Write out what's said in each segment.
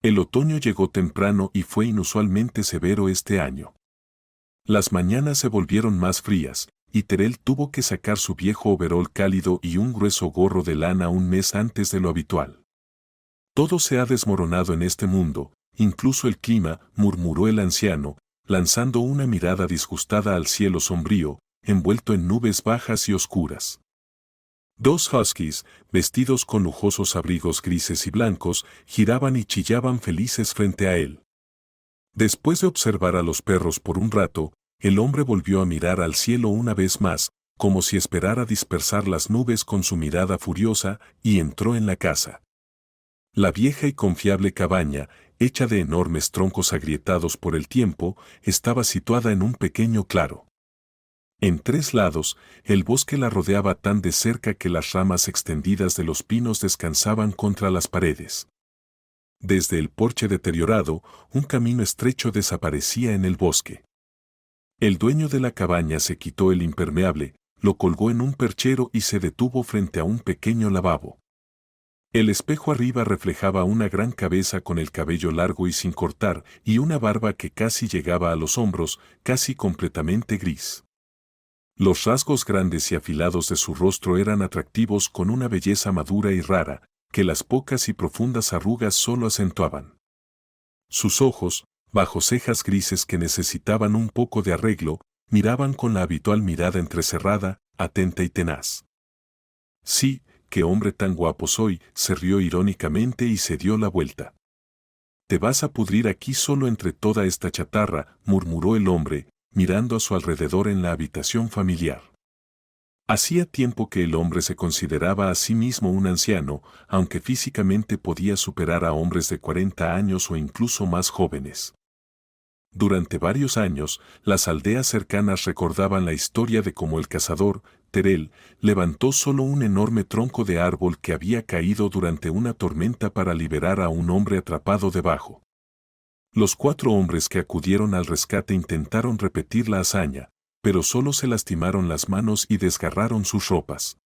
El otoño llegó temprano y fue inusualmente severo este año. Las mañanas se volvieron más frías, y Terel tuvo que sacar su viejo overol cálido y un grueso gorro de lana un mes antes de lo habitual. Todo se ha desmoronado en este mundo, incluso el clima, murmuró el anciano, lanzando una mirada disgustada al cielo sombrío, envuelto en nubes bajas y oscuras. Dos huskies, vestidos con lujosos abrigos grises y blancos, giraban y chillaban felices frente a él. Después de observar a los perros por un rato, el hombre volvió a mirar al cielo una vez más, como si esperara dispersar las nubes con su mirada furiosa, y entró en la casa. La vieja y confiable cabaña, hecha de enormes troncos agrietados por el tiempo, estaba situada en un pequeño claro. En tres lados, el bosque la rodeaba tan de cerca que las ramas extendidas de los pinos descansaban contra las paredes. Desde el porche deteriorado, un camino estrecho desaparecía en el bosque. El dueño de la cabaña se quitó el impermeable, lo colgó en un perchero y se detuvo frente a un pequeño lavabo. El espejo arriba reflejaba una gran cabeza con el cabello largo y sin cortar, y una barba que casi llegaba a los hombros, casi completamente gris. Los rasgos grandes y afilados de su rostro eran atractivos con una belleza madura y rara, que las pocas y profundas arrugas solo acentuaban. Sus ojos, bajo cejas grises que necesitaban un poco de arreglo, miraban con la habitual mirada entrecerrada, atenta y tenaz. Sí, qué hombre tan guapo soy, se rió irónicamente y se dio la vuelta. Te vas a pudrir aquí solo entre toda esta chatarra, murmuró el hombre, mirando a su alrededor en la habitación familiar. Hacía tiempo que el hombre se consideraba a sí mismo un anciano, aunque físicamente podía superar a hombres de 40 años o incluso más jóvenes. Durante varios años, las aldeas cercanas recordaban la historia de cómo el cazador, Terel, levantó solo un enorme tronco de árbol que había caído durante una tormenta para liberar a un hombre atrapado debajo. Los 4 hombres que acudieron al rescate intentaron repetir la hazaña, pero solo se lastimaron las manos y desgarraron sus ropas.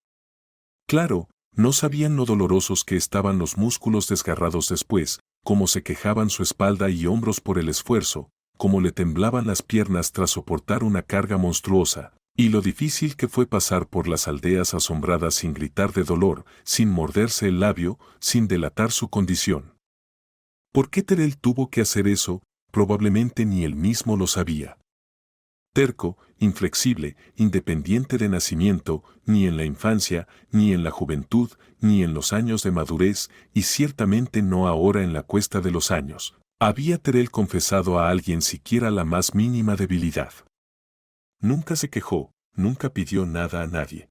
Claro, no sabían lo dolorosos que estaban los músculos desgarrados después, cómo se quejaban su espalda y hombros por el esfuerzo, cómo le temblaban las piernas tras soportar una carga monstruosa, y lo difícil que fue pasar por las aldeas asombradas sin gritar de dolor, sin morderse el labio, sin delatar su condición. ¿Por qué Terel tuvo que hacer eso? Probablemente ni él mismo lo sabía. Terco, inflexible, independiente de nacimiento, ni en la infancia, ni en la juventud, ni en los años de madurez, y ciertamente no ahora en la cuesta de los años, había Terel confesado a alguien siquiera la más mínima debilidad. Nunca se quejó, nunca pidió nada a nadie.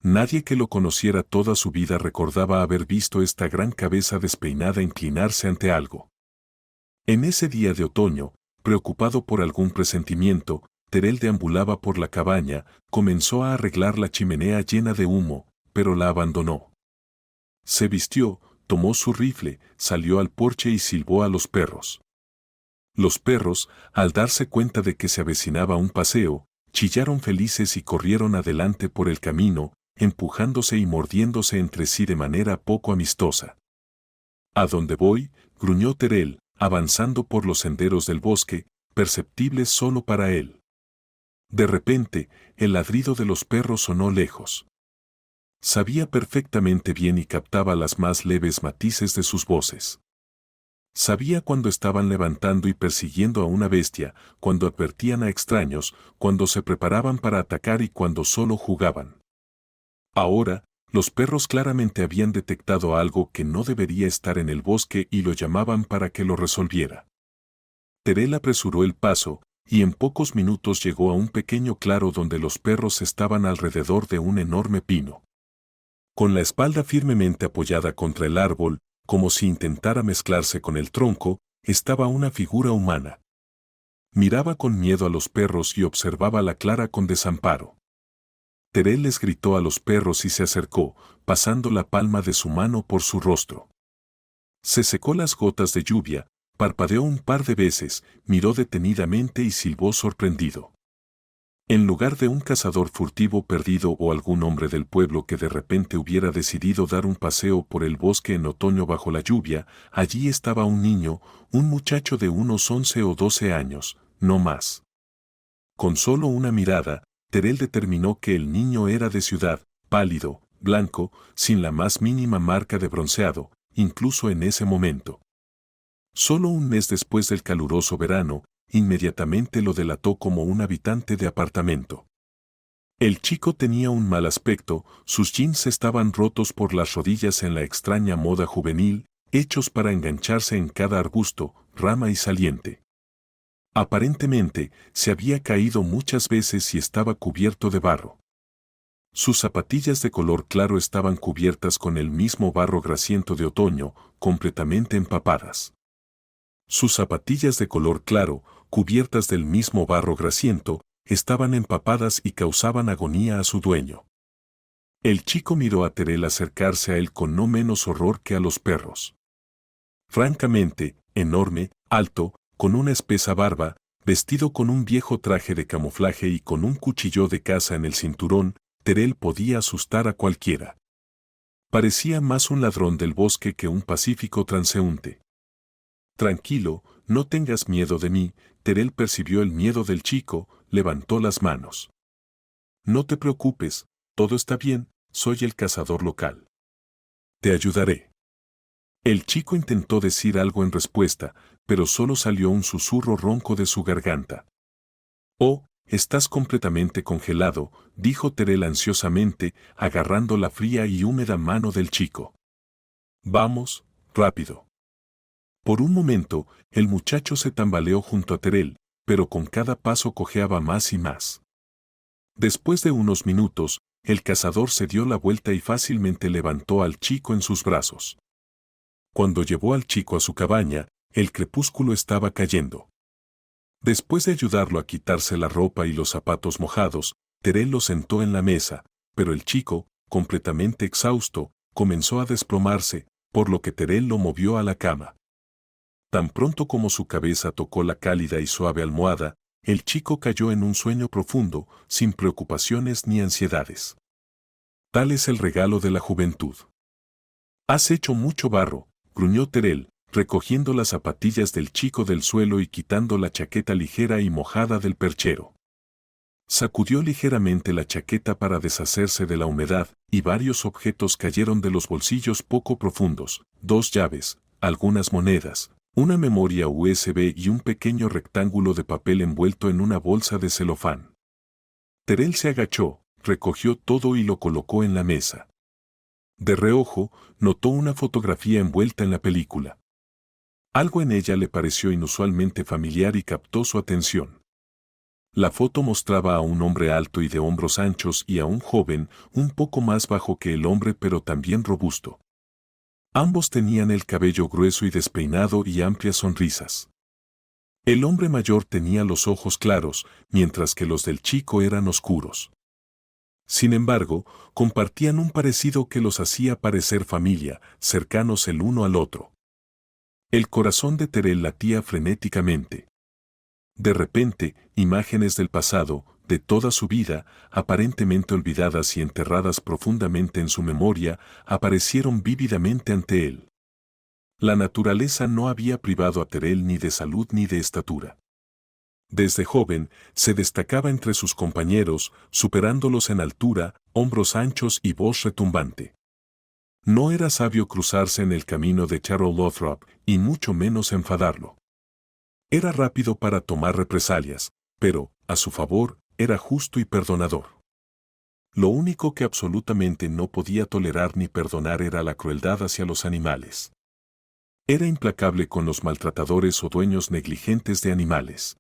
Nadie que lo conociera toda su vida recordaba haber visto esta gran cabeza despeinada inclinarse ante algo. En ese día de otoño, preocupado por algún presentimiento, Terel deambulaba por la cabaña, comenzó a arreglar la chimenea llena de humo, pero la abandonó. Se vistió, tomó su rifle, salió al porche y silbó a los perros. Los perros, al darse cuenta de que se avecinaba un paseo, chillaron felices y corrieron adelante por el camino, empujándose y mordiéndose entre sí de manera poco amistosa. ¿A dónde voy?, gruñó Terel, avanzando por los senderos del bosque, perceptibles solo para él. De repente, el ladrido de los perros sonó lejos. Sabía perfectamente bien y captaba las más leves matices de sus voces. Sabía cuando estaban levantando y persiguiendo a una bestia, cuando advertían a extraños, cuando se preparaban para atacar y cuando solo jugaban. Ahora, los perros claramente habían detectado algo que no debería estar en el bosque y lo llamaban para que lo resolviera. Terel apresuró el paso, y en pocos minutos llegó a un pequeño claro donde los perros estaban alrededor de un enorme pino. Con la espalda firmemente apoyada contra el árbol, como si intentara mezclarse con el tronco, estaba una figura humana. Miraba con miedo a los perros y observaba la clara con desamparo. Terel les gritó a los perros y se acercó, pasando la palma de su mano por su rostro. Se secó las gotas de lluvia, parpadeó un par de veces, miró detenidamente y silbó sorprendido. En lugar de un cazador furtivo perdido o algún hombre del pueblo que de repente hubiera decidido dar un paseo por el bosque en otoño bajo la lluvia, allí estaba un niño, un muchacho de unos 11 o 12 años, no más. Con solo una mirada, Terrell determinó que el niño era de ciudad, pálido, blanco, sin la más mínima marca de bronceado, incluso en ese momento. Solo un mes después del caluroso verano, inmediatamente lo delató como un habitante de apartamento. El chico tenía un mal aspecto, sus jeans estaban rotos por las rodillas en la extraña moda juvenil, hechos para engancharse en cada arbusto, rama y saliente. Aparentemente, se había caído muchas veces y estaba cubierto de barro. Sus zapatillas de color claro estaban cubiertas con el mismo barro grasiento de otoño, completamente empapadas. Sus zapatillas de color claro, cubiertas del mismo barro grasiento, estaban empapadas y causaban agonía a su dueño. El chico miró a Terrell acercarse a él con no menos horror que a los perros. Francamente, enorme, alto, con una espesa barba, vestido con un viejo traje de camuflaje y con un cuchillo de caza en el cinturón, Terrell podía asustar a cualquiera. Parecía más un ladrón del bosque que un pacífico transeúnte. Tranquilo, no tengas miedo de mí, Terrell percibió el miedo del chico, levantó las manos. No te preocupes, todo está bien, soy el cazador local. Te ayudaré. El chico intentó decir algo en respuesta, pero solo salió un susurro ronco de su garganta. Oh, estás completamente congelado, dijo Terrell ansiosamente, agarrando la fría y húmeda mano del chico. Vamos, rápido. Por un momento, el muchacho se tambaleó junto a Terrell, pero con cada paso cojeaba más y más. Después de unos minutos, el cazador se dio la vuelta y fácilmente levantó al chico en sus brazos. Cuando llevó al chico a su cabaña, el crepúsculo estaba cayendo. Después de ayudarlo a quitarse la ropa y los zapatos mojados, Terrell lo sentó en la mesa, pero el chico, completamente exhausto, comenzó a desplomarse, por lo que Terrell lo movió a la cama. Tan pronto como su cabeza tocó la cálida y suave almohada, el chico cayó en un sueño profundo, sin preocupaciones ni ansiedades. Tal es el regalo de la juventud. Has hecho mucho barro, gruñó Terrell, recogiendo las zapatillas del chico del suelo y quitando la chaqueta ligera y mojada del perchero. Sacudió ligeramente la chaqueta para deshacerse de la humedad, y varios objetos cayeron de los bolsillos poco profundos, 2 llaves, algunas monedas, una memoria USB y un pequeño rectángulo de papel envuelto en una bolsa de celofán. Terrell se agachó, recogió todo y lo colocó en la mesa. De reojo, notó una fotografía envuelta en la película. Algo en ella le pareció inusualmente familiar y captó su atención. La foto mostraba a un hombre alto y de hombros anchos y a un joven, un poco más bajo que el hombre pero también robusto. Ambos tenían el cabello grueso y despeinado y amplias sonrisas. El hombre mayor tenía los ojos claros, mientras que los del chico eran oscuros. Sin embargo, compartían un parecido que los hacía parecer familia, cercanos el uno al otro. El corazón de Terrell latía frenéticamente. De repente, imágenes del pasado, de toda su vida, aparentemente olvidadas y enterradas profundamente en su memoria, aparecieron vívidamente ante él. La naturaleza no había privado a Terrell ni de salud ni de estatura. Desde joven, se destacaba entre sus compañeros, superándolos en altura, hombros anchos y voz retumbante. No era sabio cruzarse en el camino de Charles Lothrop, y mucho menos enfadarlo. Era rápido para tomar represalias, pero, a su favor, era justo y perdonador. Lo único que absolutamente no podía tolerar ni perdonar era la crueldad hacia los animales. Era implacable con los maltratadores o dueños negligentes de animales.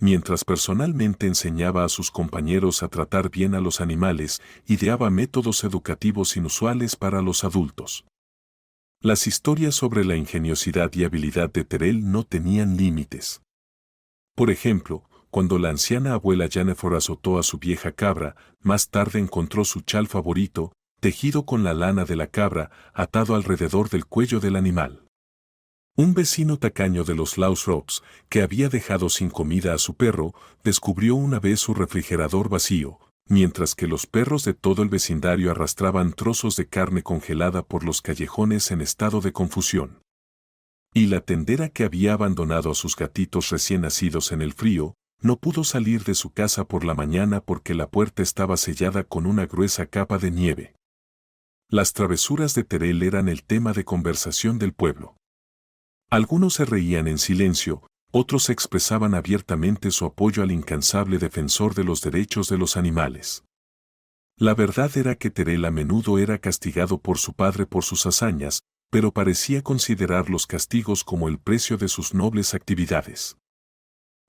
Mientras personalmente enseñaba a sus compañeros a tratar bien a los animales, ideaba métodos educativos inusuales para los adultos. Las historias sobre la ingeniosidad y habilidad de Terrell no tenían límites. Por ejemplo, cuando la anciana abuela Jennifer azotó a su vieja cabra, más tarde encontró su chal favorito, tejido con la lana de la cabra, atado alrededor del cuello del animal. Un vecino tacaño de los Laws Rocks, que había dejado sin comida a su perro, descubrió una vez su refrigerador vacío, mientras que los perros de todo el vecindario arrastraban trozos de carne congelada por los callejones en estado de confusión. Y la tendera que había abandonado a sus gatitos recién nacidos en el frío, no pudo salir de su casa por la mañana porque la puerta estaba sellada con una gruesa capa de nieve. Las travesuras de Terel eran el tema de conversación del pueblo. Algunos se reían en silencio, otros expresaban abiertamente su apoyo al incansable defensor de los derechos de los animales. La verdad era que Terel a menudo era castigado por su padre por sus hazañas, pero parecía considerar los castigos como el precio de sus nobles actividades.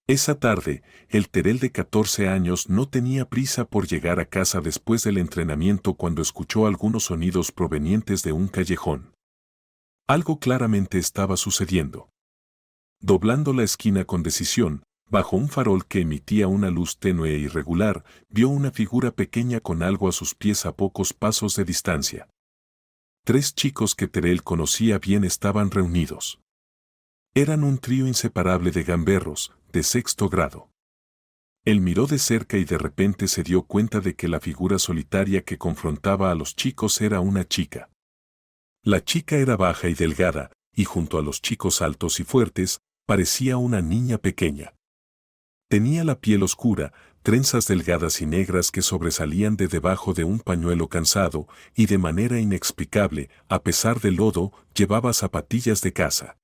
Esa tarde, el Terel de 14 años no tenía prisa por llegar a casa después del entrenamiento cuando escuchó algunos sonidos provenientes de un callejón. Algo claramente estaba sucediendo. Doblando la esquina con decisión, bajo un farol que emitía una luz tenue e irregular, vio una figura pequeña con algo a sus pies a pocos pasos de distancia. 3 chicos que Terel conocía bien estaban reunidos. Eran un trío inseparable de gamberros, de 6º grado. Él miró de cerca y de repente se dio cuenta de que la figura solitaria que confrontaba a los chicos era una chica. La chica era baja y delgada, y junto a los chicos altos y fuertes, parecía una niña pequeña. Tenía la piel oscura, trenzas delgadas y negras que sobresalían de debajo de un pañuelo cansado, y de manera inexplicable, a pesar del lodo, llevaba zapatillas de caza.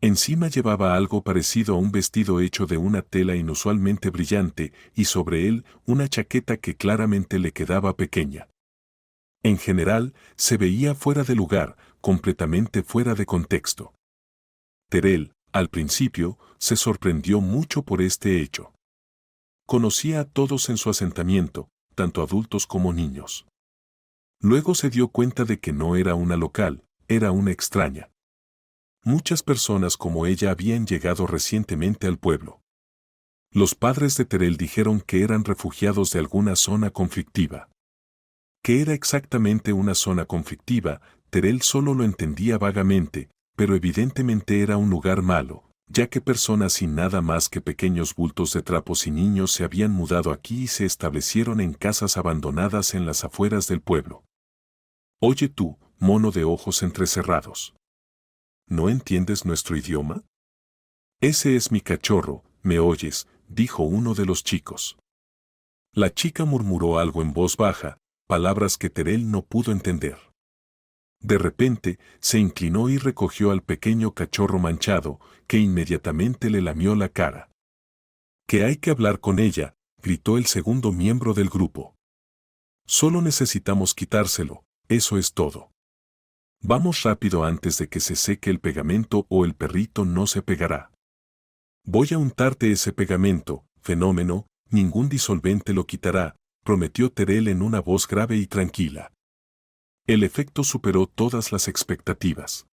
Encima llevaba algo parecido a un vestido hecho de una tela inusualmente brillante, y sobre él una chaqueta que claramente le quedaba pequeña. En general, se veía fuera de lugar, completamente fuera de contexto. Terel, al principio, se sorprendió mucho por este hecho. Conocía a todos en su asentamiento, tanto adultos como niños. Luego se dio cuenta de que no era una local, era una extraña. Muchas personas como ella habían llegado recientemente al pueblo. Los padres de Terel dijeron que eran refugiados de alguna zona conflictiva. ¿Qué era exactamente una zona conflictiva? Terel solo lo entendía vagamente, pero evidentemente era un lugar malo, ya que personas sin nada más que pequeños bultos de trapos y niños se habían mudado aquí y se establecieron en casas abandonadas en las afueras del pueblo. Oye tú, mono de ojos entrecerrados. ¿No entiendes nuestro idioma? Ese es mi cachorro, ¿me oyes?, dijo uno de los chicos. La chica murmuró algo en voz baja, palabras que Terel no pudo entender. De repente, se inclinó y recogió al pequeño cachorro manchado, que inmediatamente le lamió la cara. «Que hay que hablar con ella», gritó el segundo miembro del grupo. «Solo necesitamos quitárselo, eso es todo. Vamos rápido antes de que se seque el pegamento o el perrito no se pegará. Voy a untarte ese pegamento, fenómeno, ningún disolvente lo quitará», prometió Terel en una voz grave y tranquila. El efecto superó todas las expectativas.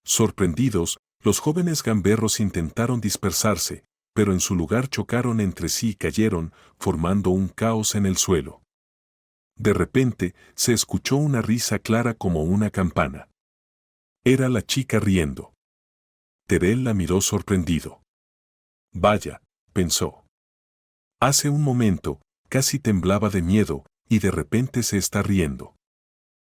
Sorprendidos, los jóvenes gamberros intentaron dispersarse, pero en su lugar chocaron entre sí y cayeron, formando un caos en el suelo. De repente, se escuchó una risa clara como una campana. Era la chica riendo. Terel la miró sorprendido. «Vaya», pensó. Hace un momento, casi temblaba de miedo, y de repente se está riendo.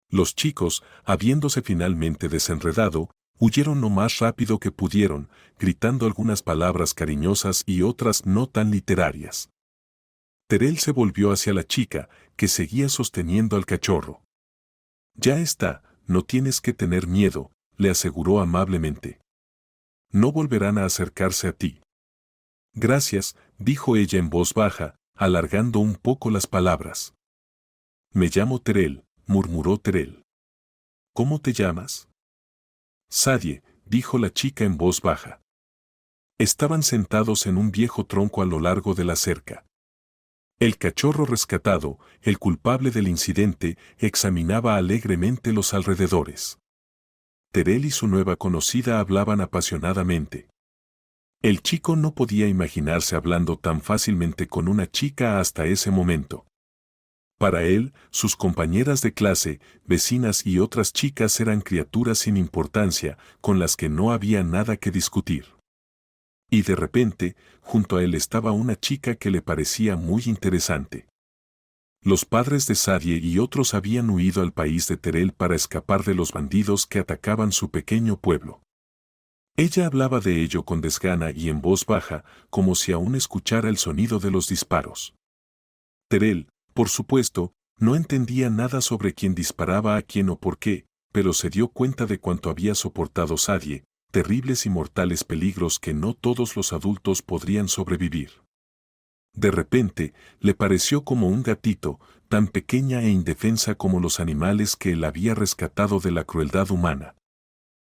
Los chicos, habiéndose finalmente desenredado, huyeron lo más rápido que pudieron, gritando algunas palabras cariñosas y otras no tan literarias. Terel se volvió hacia la chica, que seguía sosteniendo al cachorro. «Ya está, no tienes que tener miedo», le aseguró amablemente. «No volverán a acercarse a ti». «Gracias», dijo ella en voz baja, alargando un poco las palabras. «Me llamo Terel», murmuró Terel. «¿Cómo te llamas?» «Sadie», dijo la chica en voz baja. Estaban sentados en un viejo tronco a lo largo de la cerca. El cachorro rescatado, el culpable del incidente, examinaba alegremente los alrededores. Terel y su nueva conocida hablaban apasionadamente. El chico no podía imaginarse hablando tan fácilmente con una chica hasta ese momento. Para él, sus compañeras de clase, vecinas y otras chicas eran criaturas sin importancia, con las que no había nada que discutir. Y de repente, junto a él estaba una chica que le parecía muy interesante. Los padres de Sadie y otros habían huido al país de Terrell para escapar de los bandidos que atacaban su pequeño pueblo. Ella hablaba de ello con desgana y en voz baja, como si aún escuchara el sonido de los disparos. Terrell, por supuesto, no entendía nada sobre quién disparaba a quién o por qué, pero se dio cuenta de cuánto había soportado Sadie, terribles y mortales peligros que no todos los adultos podrían sobrevivir. De repente, le pareció como un gatito, tan pequeña e indefensa como los animales que él había rescatado de la crueldad humana.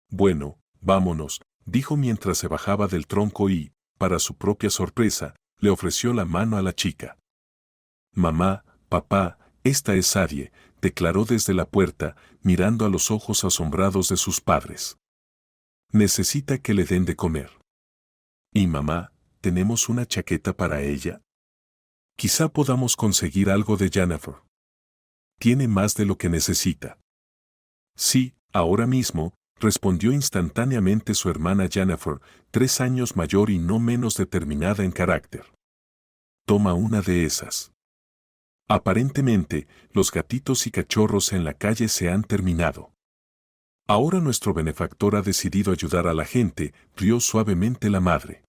Bueno, vámonos, dijo mientras se bajaba del tronco y, para su propia sorpresa, le ofreció la mano a la chica. Mamá, papá, esta es Sadie, declaró desde la puerta, mirando a los ojos asombrados de sus padres. Necesita que le den de comer. Y mamá, ¿tenemos una chaqueta para ella? Quizá podamos conseguir algo de Jennifer. Tiene más de lo que necesita. Sí, ahora mismo, respondió instantáneamente su hermana Jennifer, 3 años mayor y no menos determinada en carácter. Toma una de esas. Aparentemente, los gatitos y cachorros en la calle se han terminado. Ahora nuestro benefactor ha decidido ayudar a la gente, rió suavemente la madre.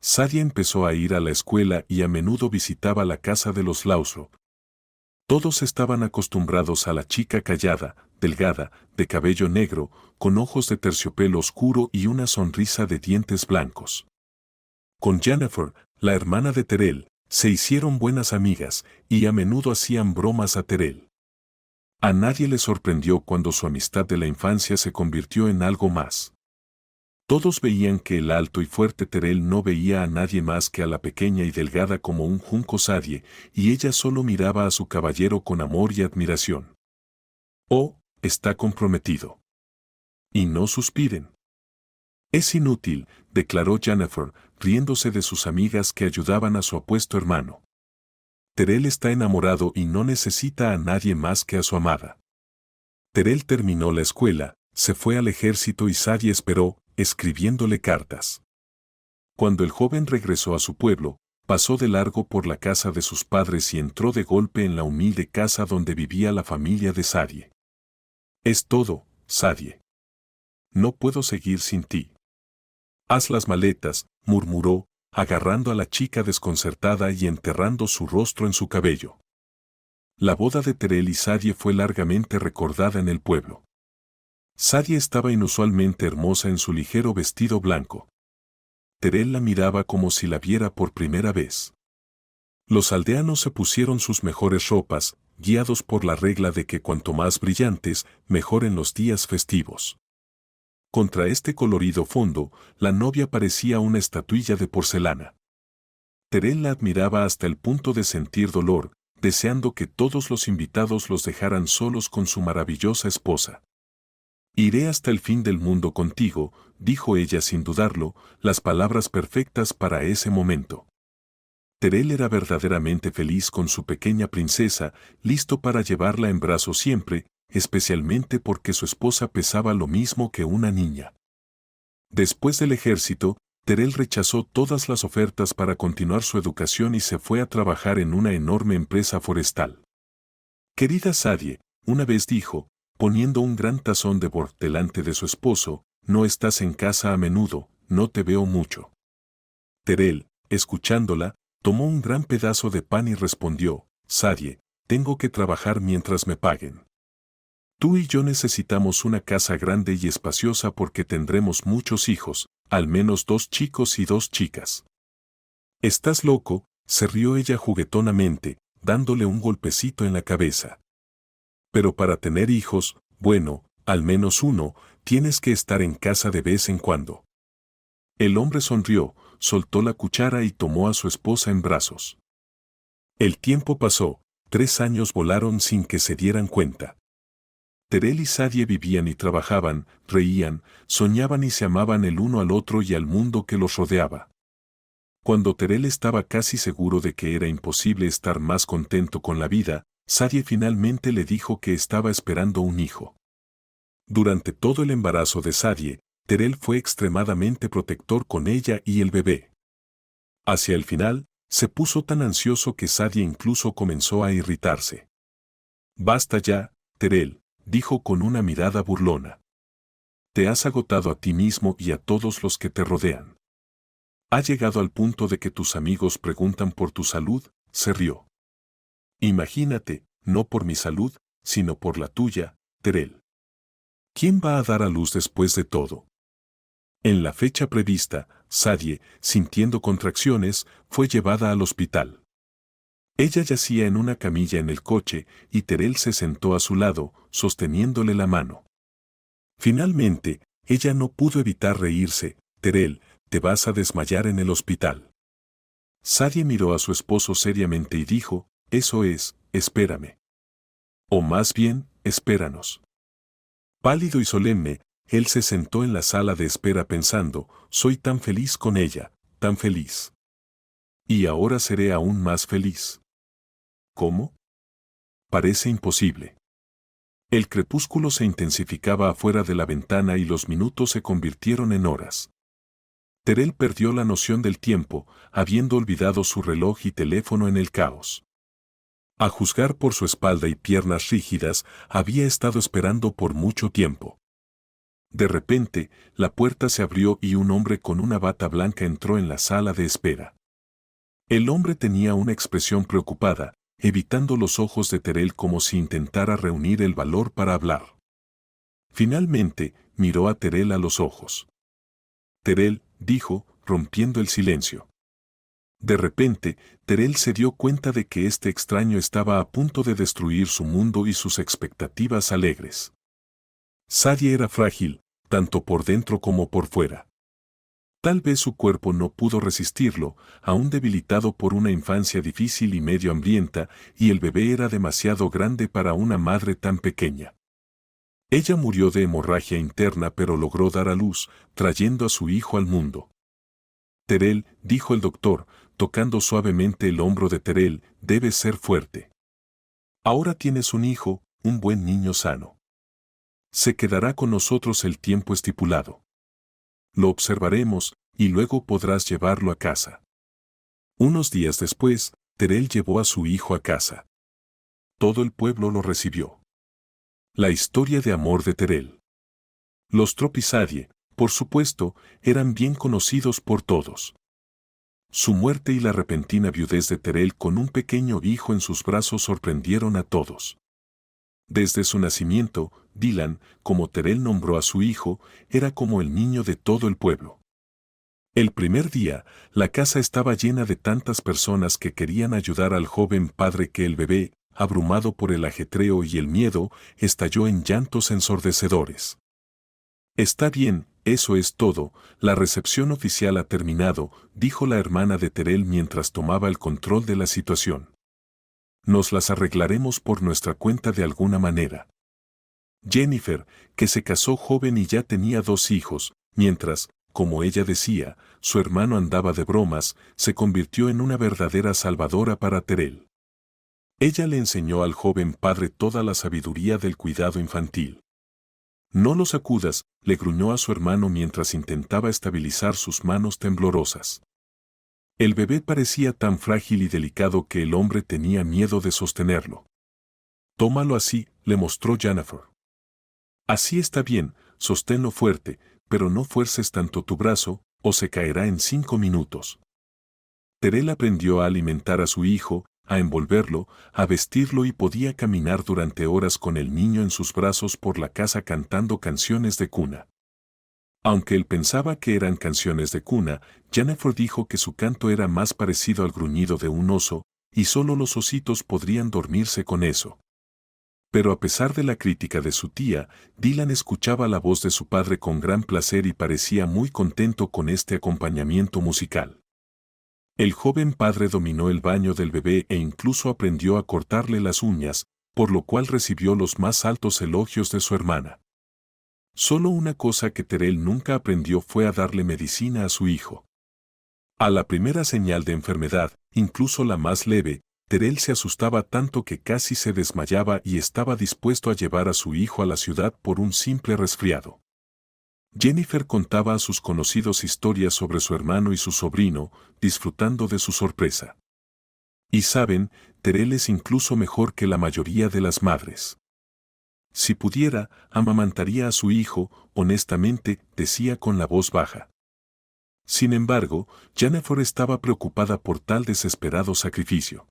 Sadie empezó a ir a la escuela y a menudo visitaba la casa de los Lausrop. Todos estaban acostumbrados a la chica callada, delgada, de cabello negro, con ojos de terciopelo oscuro y una sonrisa de dientes blancos. Con Jennifer, la hermana de Terrell, se hicieron buenas amigas y a menudo hacían bromas a Terrell. A nadie le sorprendió cuando su amistad de la infancia se convirtió en algo más. Todos veían que el alto y fuerte Terrell no veía a nadie más que a la pequeña y delgada como un junco Sadie, y ella solo miraba a su caballero con amor y admiración. Oh, está comprometido. Y no suspiren. Es inútil, declaró Jennifer, riéndose de sus amigas que ayudaban a su apuesto hermano. Terrell está enamorado y no necesita a nadie más que a su amada. Terrell terminó la escuela, se fue al ejército y Sadie esperó, escribiéndole cartas. Cuando el joven regresó a su pueblo, pasó de largo por la casa de sus padres y entró de golpe en la humilde casa donde vivía la familia de Sadie. Es todo, Sadie. No puedo seguir sin ti. Haz las maletas, murmuró, agarrando a la chica desconcertada y enterrando su rostro en su cabello. La boda de Terrell y Sadie fue largamente recordada en el pueblo. Sadie estaba inusualmente hermosa en su ligero vestido blanco. Terrell la miraba como si la viera por primera vez. Los aldeanos se pusieron sus mejores ropas, guiados por la regla de que cuanto más brillantes, mejor en los días festivos. Contra este colorido fondo, la novia parecía una estatuilla de porcelana. Terrell la admiraba hasta el punto de sentir dolor, deseando que todos los invitados los dejaran solos con su maravillosa esposa. Iré hasta el fin del mundo contigo, dijo ella sin dudarlo, las palabras perfectas para ese momento. Terrell era verdaderamente feliz con su pequeña princesa, listo para llevarla en brazos siempre, especialmente porque su esposa pesaba lo mismo que una niña. Después del ejército, Terrell rechazó todas las ofertas para continuar su educación y se fue a trabajar en una enorme empresa forestal. Querida Sadie, una vez dijo, poniendo un gran tazón de bord delante de su esposo, no estás en casa a menudo, no te veo mucho. Terrell, escuchándola, tomó un gran pedazo de pan y respondió, Sadie, tengo que trabajar mientras me paguen. Tú y yo necesitamos una casa grande y espaciosa porque tendremos muchos hijos, al menos 2 chicos y 2 chicas. ¿Estás loco?, se rió ella juguetonamente, dándole un golpecito en la cabeza. Pero para tener hijos, bueno, al menos uno, tienes que estar en casa de vez en cuando. El hombre sonrió, soltó la cuchara y tomó a su esposa en brazos. El tiempo pasó, 3 años volaron sin que se dieran cuenta. Terrell y Sadie vivían y trabajaban, reían, soñaban y se amaban el uno al otro y al mundo que los rodeaba. Cuando Terrell estaba casi seguro de que era imposible estar más contento con la vida, Sadie finalmente le dijo que estaba esperando un hijo. Durante todo el embarazo de Sadie, Terrell fue extremadamente protector con ella y el bebé. Hacia el final, se puso tan ansioso que Sadie incluso comenzó a irritarse. «Basta ya, Terrell», dijo con una mirada burlona. «Te has agotado a ti mismo y a todos los que te rodean. Ha llegado al punto de que tus amigos preguntan por tu salud», se rió. «Imagínate, no por mi salud, sino por la tuya, Terrell. ¿Quién va a dar a luz después de todo?». En la fecha prevista, Sadie, sintiendo contracciones, fue llevada al hospital. Ella yacía en una camilla en el coche y Terrell se sentó a su lado, sosteniéndole la mano. Finalmente, ella no pudo evitar reírse. «Terrell, te vas a desmayar en el hospital». Sadie miró a su esposo seriamente y dijo: «Eso es, espérame. O más bien, espéranos». Pálido y solemne, él se sentó en la sala de espera pensando: «Soy tan feliz con ella, tan feliz. Y ahora seré aún más feliz». ¿Cómo? Parece imposible. El crepúsculo se intensificaba afuera de la ventana y los minutos se convirtieron en horas. Terrell perdió la noción del tiempo, habiendo olvidado su reloj y teléfono en el caos. A juzgar por su espalda y piernas rígidas, había estado esperando por mucho tiempo. De repente, la puerta se abrió y un hombre con una bata blanca entró en la sala de espera. El hombre tenía una expresión preocupada, evitando los ojos de Terrell como si intentara reunir el valor para hablar. Finalmente, miró a Terrell a los ojos. «Terrell», dijo, rompiendo el silencio. De repente, Terrell se dio cuenta de que este extraño estaba a punto de destruir su mundo y sus expectativas alegres. Sadie era frágil, tanto por dentro como por fuera. Tal vez su cuerpo no pudo resistirlo, aún debilitado por una infancia difícil y medio hambrienta, y el bebé era demasiado grande para una madre tan pequeña. Ella murió de hemorragia interna pero logró dar a luz, trayendo a su hijo al mundo. «Terrell», dijo el doctor, tocando suavemente el hombro de Terrell, «debes ser fuerte. Ahora tienes un hijo, un buen niño sano. Se quedará con nosotros el tiempo estipulado. Lo observaremos, y luego podrás llevarlo a casa». Unos días después, Terrell llevó a su hijo a casa. Todo el pueblo lo recibió. La historia de amor de Terrell. Los Trop y Sadie, por supuesto, eran bien conocidos por todos. Su muerte y la repentina viudez de Terrell con un pequeño hijo en sus brazos sorprendieron a todos. Desde su nacimiento, Dylan, como Terrell nombró a su hijo, era como el niño de todo el pueblo. El primer día, la casa estaba llena de tantas personas que querían ayudar al joven padre que el bebé, abrumado por el ajetreo y el miedo, estalló en llantos ensordecedores. «Está bien, eso es todo, la recepción oficial ha terminado», dijo la hermana de Terrell mientras tomaba el control de la situación. «Nos las arreglaremos por nuestra cuenta de alguna manera». Jennifer, que se casó joven y ya tenía 2 hijos, mientras, como ella decía, su hermano andaba de bromas, se convirtió en una verdadera salvadora para Terrell. Ella le enseñó al joven padre toda la sabiduría del cuidado infantil. «No lo sacudas», le gruñó a su hermano mientras intentaba estabilizar sus manos temblorosas. El bebé parecía tan frágil y delicado que el hombre tenía miedo de sostenerlo. «Tómalo así», le mostró Jennifer. «Así está bien, sosténlo fuerte, pero no fuerces tanto tu brazo, o se caerá en 5 minutos». Terrell aprendió a alimentar a su hijo, a envolverlo, a vestirlo y podía caminar durante horas con el niño en sus brazos por la casa cantando canciones de cuna. Aunque él pensaba que eran canciones de cuna, Jennifer dijo que su canto era más parecido al gruñido de un oso, y solo los ositos podrían dormirse con eso. Pero a pesar de la crítica de su tía, Dylan escuchaba la voz de su padre con gran placer y parecía muy contento con este acompañamiento musical. El joven padre dominó el baño del bebé e incluso aprendió a cortarle las uñas, por lo cual recibió los más altos elogios de su hermana. Solo una cosa que Terrell nunca aprendió fue a darle medicina a su hijo. A la primera señal de enfermedad, incluso la más leve, Terrell se asustaba tanto que casi se desmayaba y estaba dispuesto a llevar a su hijo a la ciudad por un simple resfriado. Jennifer contaba a sus conocidos historias sobre su hermano y su sobrino, disfrutando de su sorpresa. Y saben, Terrell es incluso mejor que la mayoría de las madres. Si pudiera, amamantaría a su hijo, honestamente, decía con la voz baja. Sin embargo, Jennifer estaba preocupada por tal desesperado sacrificio.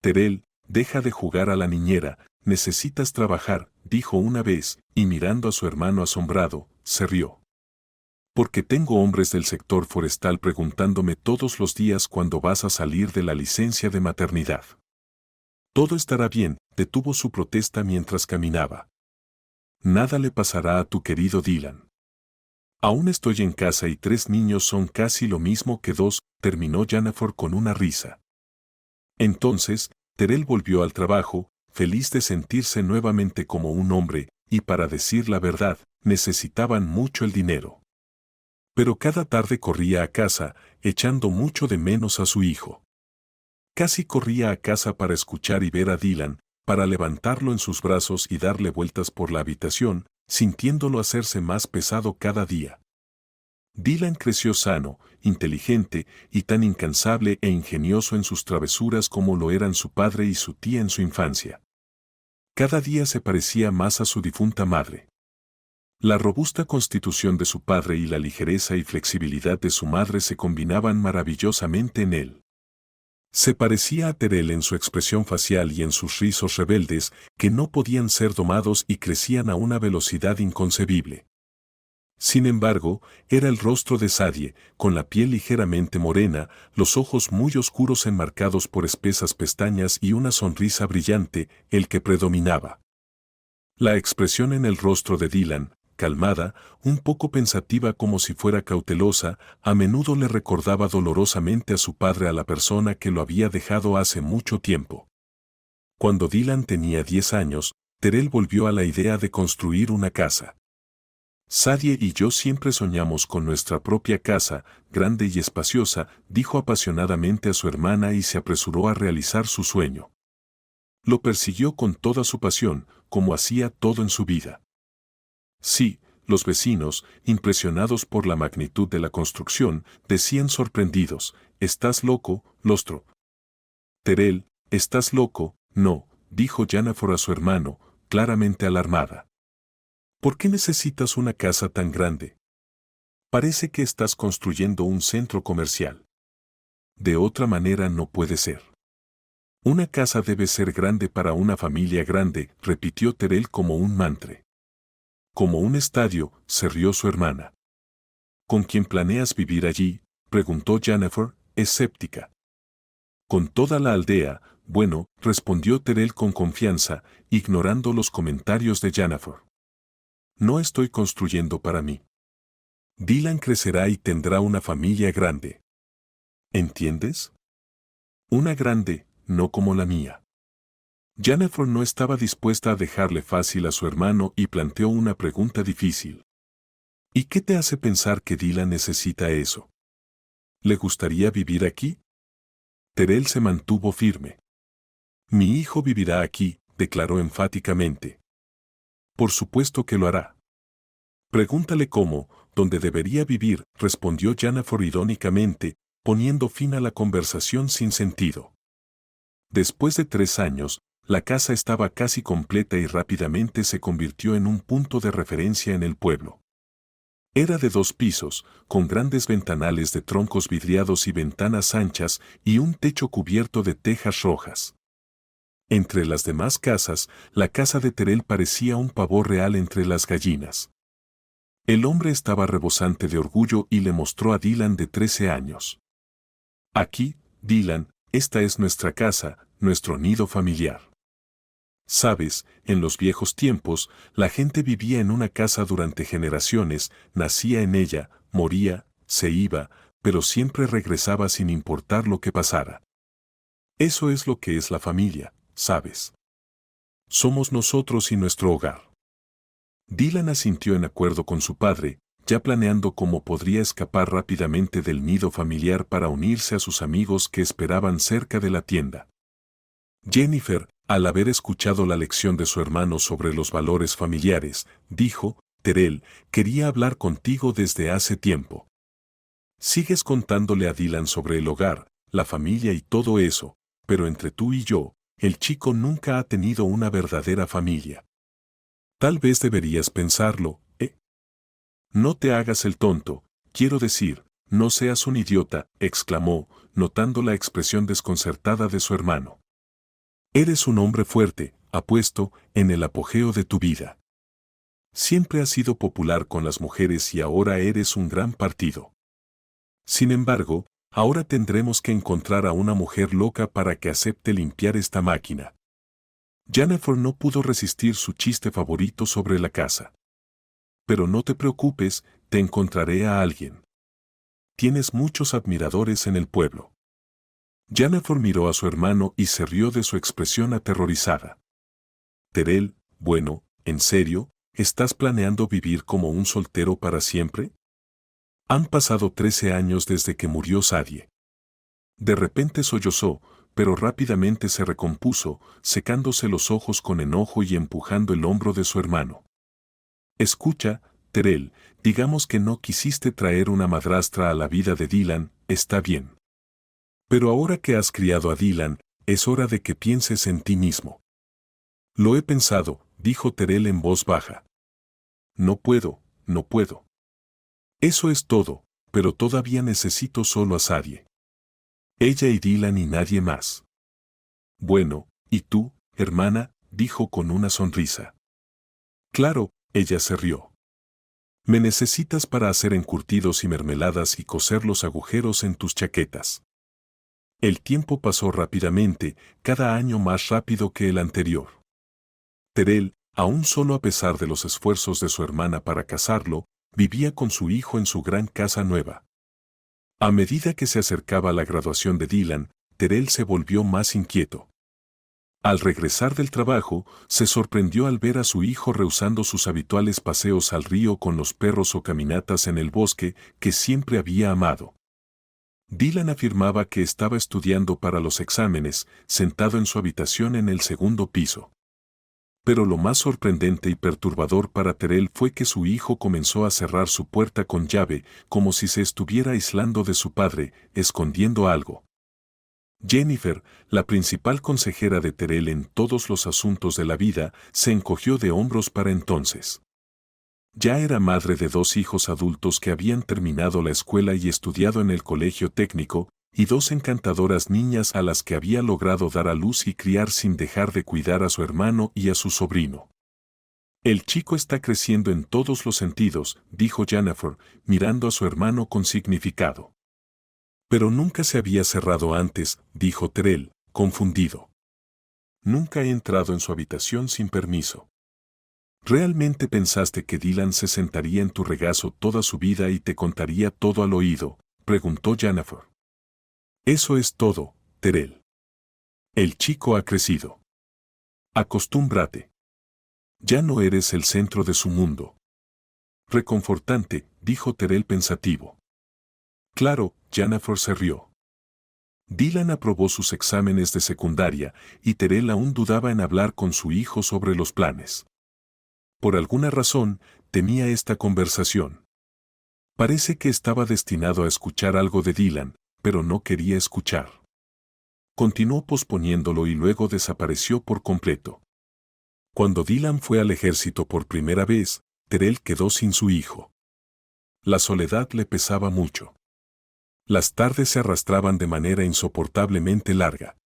Terrell, deja de jugar a la niñera, necesitas trabajar, dijo una vez, y mirando a su hermano asombrado, se rió. Porque tengo hombres del sector forestal preguntándome todos los días cuándo vas a salir de la licencia de maternidad. Todo estará bien, detuvo su protesta mientras caminaba. Nada le pasará a tu querido Dylan. Aún estoy en casa y 3 niños son casi lo mismo que 2, terminó Jennifer con una risa. Entonces, Terrell volvió al trabajo, feliz de sentirse nuevamente como un hombre, y para decir la verdad, necesitaban mucho el dinero. Pero cada tarde corría a casa, echando mucho de menos a su hijo. Casi corría a casa para escuchar y ver a Dylan, para levantarlo en sus brazos y darle vueltas por la habitación, sintiéndolo hacerse más pesado cada día. Dylan creció sano, inteligente y tan incansable e ingenioso en sus travesuras como lo eran su padre y su tía en su infancia. Cada día se parecía más a su difunta madre. La robusta constitución de su padre y la ligereza y flexibilidad de su madre se combinaban maravillosamente en él. Se parecía a Terrell en su expresión facial y en sus rizos rebeldes, que no podían ser domados y crecían a una velocidad inconcebible. Sin embargo, era el rostro de Sadie, con la piel ligeramente morena, los ojos muy oscuros enmarcados por espesas pestañas y una sonrisa brillante, el que predominaba. La expresión en el rostro de Dylan, calmada, un poco pensativa como si fuera cautelosa, a menudo le recordaba dolorosamente a su padre, a la persona que lo había dejado hace mucho tiempo. Cuando Dylan tenía 10 años, Terrell volvió a la idea de construir una casa. Sadie y yo siempre soñamos con nuestra propia casa, grande y espaciosa, dijo apasionadamente a su hermana y se apresuró a realizar su sueño. Lo persiguió con toda su pasión, como hacía todo en su vida. Sí, los vecinos, impresionados por la magnitud de la construcción, decían sorprendidos, «¿Estás loco, Lostro?» «Terrell, ¿estás loco?» «No», dijo Jennifer a su hermano, claramente alarmada. «¿Por qué necesitas una casa tan grande? Parece que estás construyendo un centro comercial. De otra manera no puede ser». «Una casa debe ser grande para una familia grande», repitió Terrell como un mantra. «Como un estadio», se rió su hermana. «¿Con quién planeas vivir allí?», preguntó Jennifer, escéptica. «Con toda la aldea», «Bueno», respondió Terrell con confianza, ignorando los comentarios de Jennifer. «No estoy construyendo para mí. Dylan crecerá y tendrá una familia grande. ¿Entiendes? Una grande, no como la mía». Jennifer no estaba dispuesta a dejarle fácil a su hermano y planteó una pregunta difícil. ¿Y qué te hace pensar que Dylan necesita eso? ¿Le gustaría vivir aquí? Terrell se mantuvo firme. «Mi hijo vivirá aquí», declaró enfáticamente. «Por supuesto que lo hará». «Pregúntale cómo, dónde debería vivir», respondió Jennifer irónicamente, poniendo fin a la conversación sin sentido. Después de 3 años, la casa estaba casi completa y rápidamente se convirtió en un punto de referencia en el pueblo. Era de 2 pisos, con grandes ventanales de troncos vidriados y ventanas anchas y un techo cubierto de tejas rojas. Entre las demás casas, la casa de Terrell parecía un pavo real entre las gallinas. El hombre estaba rebosante de orgullo y le mostró a Dylan de 13 años. «Aquí, Dylan, esta es nuestra casa, nuestro nido familiar. Sabes, en los viejos tiempos, la gente vivía en una casa durante generaciones, nacía en ella, moría, se iba, pero siempre regresaba sin importar lo que pasara. Eso es lo que es la familia, ¿sabes? Somos nosotros y nuestro hogar». Dylan asintió en acuerdo con su padre, ya planeando cómo podría escapar rápidamente del nido familiar para unirse a sus amigos que esperaban cerca de la tienda. Jennifer, al haber escuchado la lección de su hermano sobre los valores familiares, dijo, Terrell, quería hablar contigo desde hace tiempo. Sigues contándole a Dylan sobre el hogar, la familia y todo eso, pero entre tú y yo, el chico nunca ha tenido una verdadera familia. Tal vez deberías pensarlo, ¿eh? No te hagas el tonto, quiero decir, no seas un idiota, exclamó, notando la expresión desconcertada de su hermano. Eres un hombre fuerte, apuesto, en el apogeo de tu vida. Siempre has sido popular con las mujeres y ahora eres un gran partido. Sin embargo, ahora tendremos que encontrar a una mujer loca para que acepte limpiar esta máquina. Jennifer no pudo resistir su chiste favorito sobre la casa. Pero no te preocupes, te encontraré a alguien. Tienes muchos admiradores en el pueblo. Jennifer miró a su hermano y se rió de su expresión aterrorizada. Terrell, bueno, ¿en serio? ¿Estás planeando vivir como un soltero para siempre? Han pasado 13 años desde que murió Sadie. De repente sollozó, pero rápidamente se recompuso, secándose los ojos con enojo y empujando el hombro de su hermano. Escucha, Terrell, digamos que no quisiste traer una madrastra a la vida de Dylan, está bien. Pero ahora que has criado a Dylan, es hora de que pienses en ti mismo. Lo he pensado, dijo Terrell en voz baja. No puedo, no puedo. Eso es todo, pero todavía necesito solo a Sadie. Ella y Dylan y nadie más. Bueno, ¿y tú, hermana?, dijo con una sonrisa. Claro, ella se rió. Me necesitas para hacer encurtidos y mermeladas y coser los agujeros en tus chaquetas. El tiempo pasó rápidamente, cada año más rápido que el anterior. Terrell, aún solo a pesar de los esfuerzos de su hermana para casarlo, vivía con su hijo en su gran casa nueva. A medida que se acercaba la graduación de Dylan, Terrell se volvió más inquieto. Al regresar del trabajo, se sorprendió al ver a su hijo rehusando sus habituales paseos al río con los perros o caminatas en el bosque que siempre había amado. Dylan afirmaba que estaba estudiando para los exámenes, sentado en su habitación en el segundo piso. Pero lo más sorprendente y perturbador para Terrell fue que su hijo comenzó a cerrar su puerta con llave, como si se estuviera aislando de su padre, escondiendo algo. Jennifer, la principal consejera de Terrell en todos los asuntos de la vida, se encogió de hombros para entonces. Ya era madre de 2 hijos adultos que habían terminado la escuela y estudiado en el colegio técnico, y 2 encantadoras niñas a las que había logrado dar a luz y criar sin dejar de cuidar a su hermano y a su sobrino. El chico está creciendo en todos los sentidos, dijo Jennifer, mirando a su hermano con significado. Pero nunca se había cerrado antes, dijo Terrell, confundido. Nunca he entrado en su habitación sin permiso. ¿Realmente pensaste que Dylan se sentaría en tu regazo toda su vida y te contaría todo al oído?, preguntó Jennifer. Eso es todo, Terrell. El chico ha crecido. Acostúmbrate. Ya no eres el centro de su mundo. Reconfortante, dijo Terrell pensativo. Claro, Jennifer se rió. Dylan aprobó sus exámenes de secundaria y Terrell aún dudaba en hablar con su hijo sobre los planes. Por alguna razón, temía esta conversación. Parece que estaba destinado a escuchar algo de Dylan, pero no quería escuchar. Continuó posponiéndolo y luego desapareció por completo. Cuando Dylan fue al ejército por primera vez, Terrell quedó sin su hijo. La soledad le pesaba mucho. Las tardes se arrastraban de manera insoportablemente larga.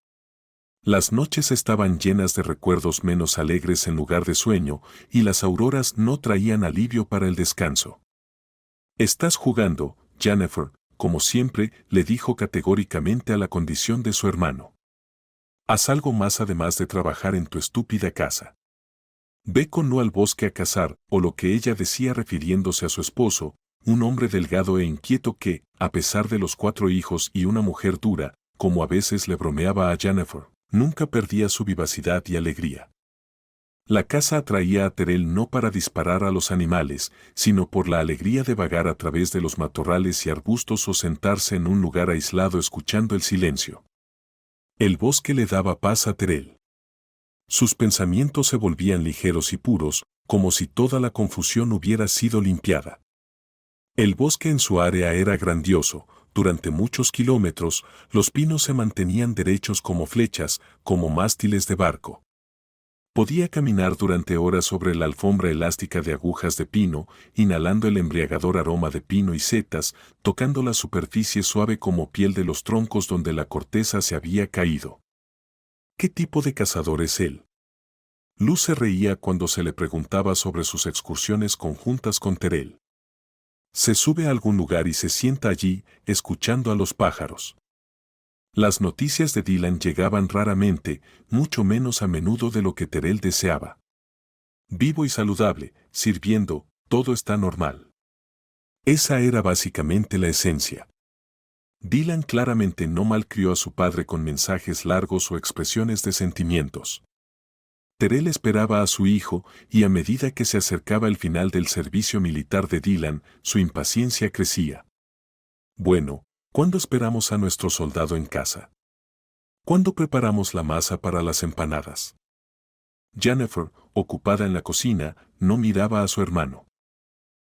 Las noches estaban llenas de recuerdos menos alegres en lugar de sueño, y las auroras no traían alivio para el descanso. «Estás jugando, Jennifer», como siempre, le dijo categóricamente a la condición de su hermano. «Haz algo más además de trabajar en tu estúpida casa. Ve con Noah al bosque a cazar», o lo que ella decía refiriéndose a su esposo, un hombre delgado e inquieto que, a pesar de los 4 hijos y una mujer dura, como a veces le bromeaba a Jennifer, nunca perdía su vivacidad y alegría. La caza atraía a Terrell no para disparar a los animales, sino por la alegría de vagar a través de los matorrales y arbustos o sentarse en un lugar aislado escuchando el silencio. El bosque le daba paz a Terrell. Sus pensamientos se volvían ligeros y puros, como si toda la confusión hubiera sido limpiada. El bosque en su área era grandioso. Durante muchos kilómetros, los pinos se mantenían derechos como flechas, como mástiles de barco. Podía caminar durante horas sobre la alfombra elástica de agujas de pino, inhalando el embriagador aroma de pino y setas, tocando la superficie suave como piel de los troncos donde la corteza se había caído. ¿Qué tipo de cazador es él? Luz se reía cuando se le preguntaba sobre sus excursiones conjuntas con Terrell. Se sube a algún lugar y se sienta allí, escuchando a los pájaros. Las noticias de Dylan llegaban raramente, mucho menos a menudo de lo que Terrell deseaba. Vivo y saludable, sirviendo, todo está normal. Esa era básicamente la esencia. Dylan claramente no malcrió a su padre con mensajes largos o expresiones de sentimientos. Terrell esperaba a su hijo, y a medida que se acercaba el final del servicio militar de Dylan, su impaciencia crecía. Bueno, ¿cuándo esperamos a nuestro soldado en casa? ¿Cuándo preparamos la masa para las empanadas? Jennifer, ocupada en la cocina, no miraba a su hermano.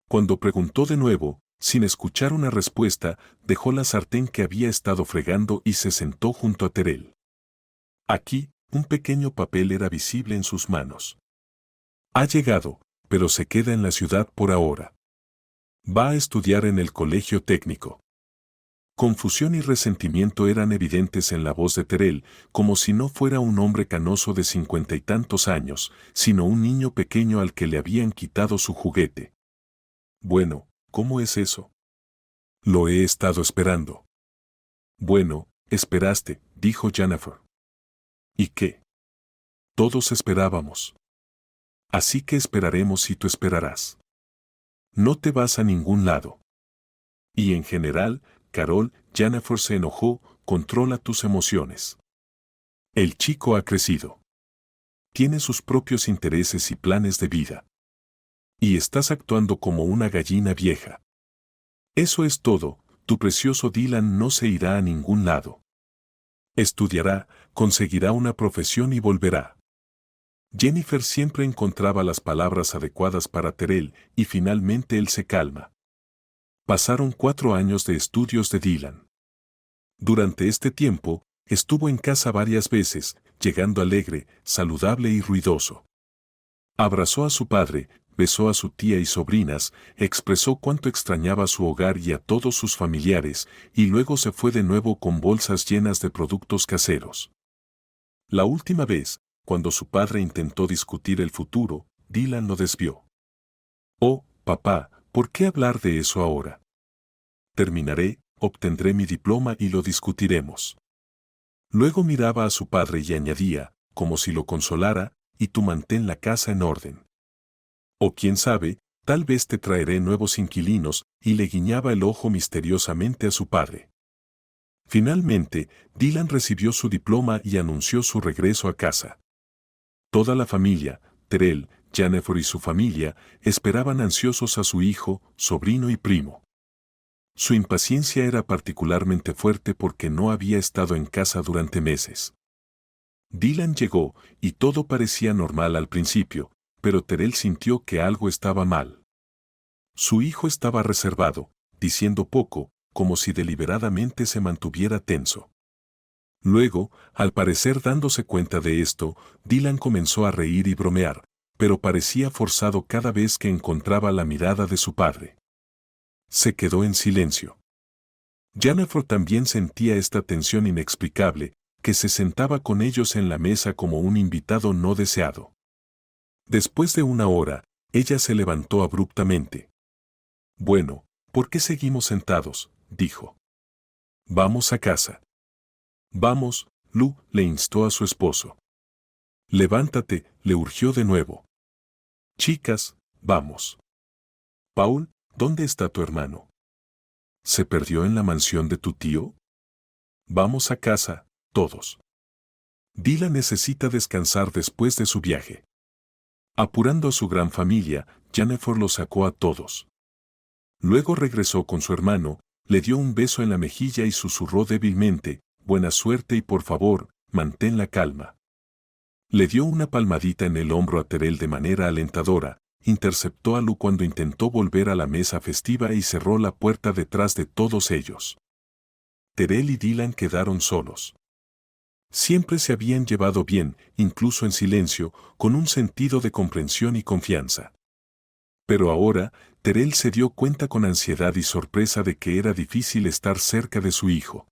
Cuando preguntó de nuevo, sin escuchar una respuesta, dejó la sartén que había estado fregando y se sentó junto a Terrell. Aquí, un pequeño papel era visible en sus manos. Ha llegado, pero se queda en la ciudad por ahora. Va a estudiar en el colegio técnico. Confusión y resentimiento eran evidentes en la voz de Terrell, como si no fuera un hombre canoso de 50 y tantos años, sino un niño pequeño al que le habían quitado su juguete. Bueno, ¿cómo es eso? Lo he estado esperando. Bueno, esperaste, dijo Jennifer. ¿Y qué? Todos esperábamos. Así que esperaremos y tú esperarás. No te vas a ningún lado. Y en general, Carol, Jennifer se enojó, controla tus emociones. El chico ha crecido. Tiene sus propios intereses y planes de vida. Y estás actuando como una gallina vieja. Eso es todo, tu precioso Dylan no se irá a ningún lado. Estudiará, conseguirá una profesión y volverá. Jennifer siempre encontraba las palabras adecuadas para Terrell y finalmente él se calma. Pasaron 4 años de estudios de Dylan. Durante este tiempo, estuvo en casa varias veces, llegando alegre, saludable y ruidoso. Abrazó a su padre, besó a su tía y sobrinas, expresó cuánto extrañaba su hogar y a todos sus familiares, y luego se fue de nuevo con bolsas llenas de productos caseros. La última vez, cuando su padre intentó discutir el futuro, Dylan lo desvió. Oh, papá, ¿por qué hablar de eso ahora? Terminaré, obtendré mi diploma y lo discutiremos. Luego miraba a su padre y añadía, como si lo consolara, y tú mantén la casa en orden. O quién sabe, tal vez te traeré nuevos inquilinos, y le guiñaba el ojo misteriosamente a su padre. Finalmente, Dylan recibió su diploma y anunció su regreso a casa. Toda la familia, Terrell, Jennifer y su familia, esperaban ansiosos a su hijo, sobrino y primo. Su impaciencia era particularmente fuerte porque no había estado en casa durante meses. Dylan llegó, y todo parecía normal al principio, pero Terrell sintió que algo estaba mal. Su hijo estaba reservado, diciendo poco, como si deliberadamente se mantuviera tenso. Luego, al parecer dándose cuenta de esto, Dylan comenzó a reír y bromear, pero parecía forzado cada vez que encontraba la mirada de su padre. Se quedó en silencio. Jennifer también sentía esta tensión inexplicable, que se sentaba con ellos en la mesa como un invitado no deseado. Después de una hora, ella se levantó abruptamente. Bueno, ¿por qué seguimos sentados?, dijo. Vamos a casa. Vamos, Lou, le instó a su esposo. Levántate, le urgió de nuevo. Chicas, vamos. Paul, ¿dónde está tu hermano? ¿Se perdió en la mansión de tu tío? Vamos a casa, todos. Dylan necesita descansar después de su viaje. Apurando a su gran familia, Jennifer los sacó a todos. Luego regresó con su hermano, le dio un beso en la mejilla y susurró débilmente, buena suerte y por favor, mantén la calma. Le dio una palmadita en el hombro a Terrell de manera alentadora, interceptó a Lu cuando intentó volver a la mesa festiva y cerró la puerta detrás de todos ellos. Terrell y Dylan quedaron solos. Siempre se habían llevado bien, incluso en silencio, con un sentido de comprensión y confianza. Pero ahora, Terrell se dio cuenta con ansiedad y sorpresa de que era difícil estar cerca de su hijo.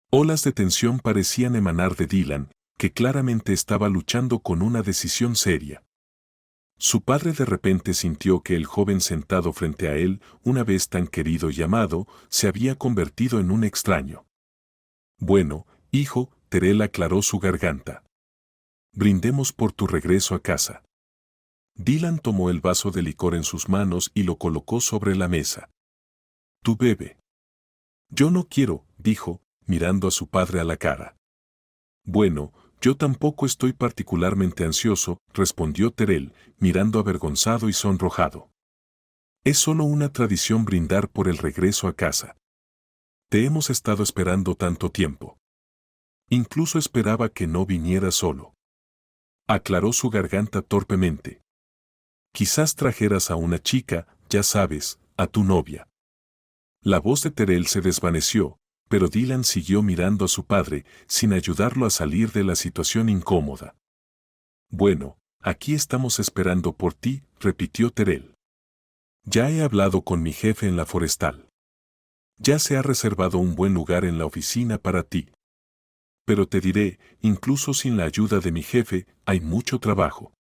Olas de tensión parecían emanar de Dylan, que claramente estaba luchando con una decisión seria. Su padre de repente sintió que el joven sentado frente a él, una vez tan querido y amado, se había convertido en un extraño. Bueno, hijo, Terrell aclaró su garganta. Brindemos por tu regreso a casa. Dylan tomó el vaso de licor en sus manos y lo colocó sobre la mesa. Tú bebe. Yo no quiero, dijo, mirando a su padre a la cara. Bueno, yo tampoco estoy particularmente ansioso, respondió Terrell, mirando avergonzado y sonrojado. Es solo una tradición brindar por el regreso a casa. Te hemos estado esperando tanto tiempo. Incluso esperaba que no vinieras solo. Aclaró su garganta torpemente. Quizás trajeras a una chica, ya sabes, a tu novia. La voz de Terrell se desvaneció, pero Dylan siguió mirando a su padre, sin ayudarlo a salir de la situación incómoda. Bueno, aquí estamos esperando por ti, repitió Terrell. Ya he hablado con mi jefe en la forestal. Ya se ha reservado un buen lugar en la oficina para ti. Pero te diré, incluso sin la ayuda de mi jefe, hay mucho trabajo.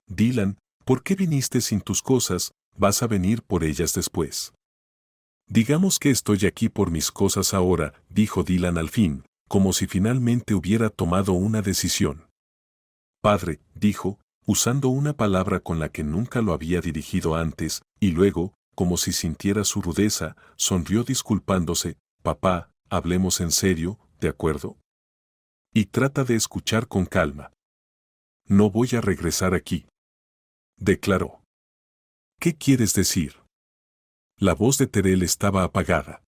Dylan, ¿por qué viniste sin tus cosas? Vas a venir por ellas después. Digamos que estoy aquí por mis cosas ahora, dijo Dylan al fin, como si finalmente hubiera tomado una decisión. Padre, dijo, usando una palabra con la que nunca lo había dirigido antes, y luego, como si sintiera su rudeza, sonrió disculpándose, papá, hablemos en serio, ¿de acuerdo? Y trata de escuchar con calma. No voy a regresar aquí. Declaró. ¿Qué quieres decir? La voz de Terrell estaba apagada.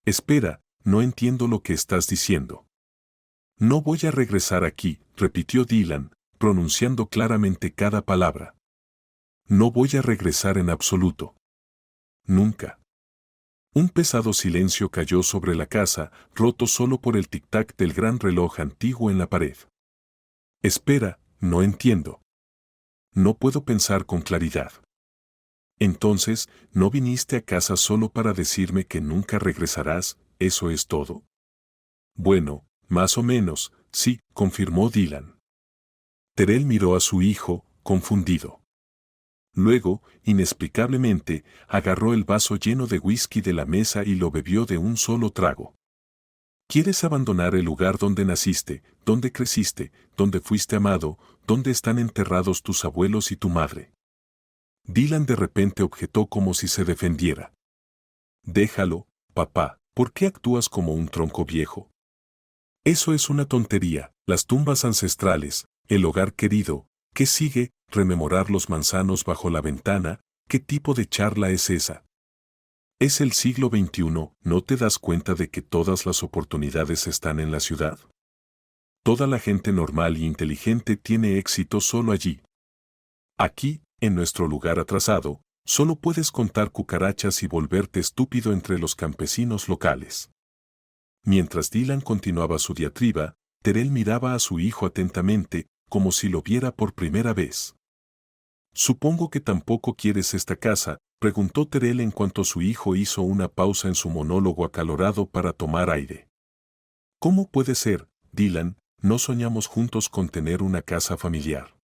Espera, no entiendo lo que estás diciendo. No voy a regresar aquí, repitió Dylan, pronunciando claramente cada palabra. No voy a regresar en absoluto. Nunca. Un pesado silencio cayó sobre la casa, roto solo por el tic-tac del gran reloj antiguo en la pared. Espera, no entiendo. No puedo pensar con claridad. Entonces, ¿no viniste a casa solo para decirme que nunca regresarás? ¿Eso es todo? Bueno, más o menos, sí, confirmó Dylan. Terrell miró a su hijo, confundido. Luego, inexplicablemente, agarró el vaso lleno de whisky de la mesa y lo bebió de un solo trago. ¿Quieres abandonar el lugar donde naciste, donde creciste, donde fuiste amado, donde están enterrados tus abuelos y tu madre? Dylan de repente objetó como si se defendiera. Déjalo, papá, ¿por qué actúas como un tronco viejo? Eso es una tontería, las tumbas ancestrales, el hogar querido, ¿qué sigue? Rememorar los manzanos bajo la ventana, ¿qué tipo de charla es esa? Es el siglo XXI, ¿no te das cuenta de que todas las oportunidades están en la ciudad? Toda la gente normal y inteligente tiene éxito solo allí. Aquí, en nuestro lugar atrasado, solo puedes contar cucarachas y volverte estúpido entre los campesinos locales. Mientras Dylan continuaba su diatriba, Terrell miraba a su hijo atentamente, como si lo viera por primera vez. Supongo que tampoco quieres esta casa, preguntó Terrell en cuanto su hijo hizo una pausa en su monólogo acalorado para tomar aire. ¿Cómo puede ser, Dylan? ¿No soñamos juntos con tener una casa familiar?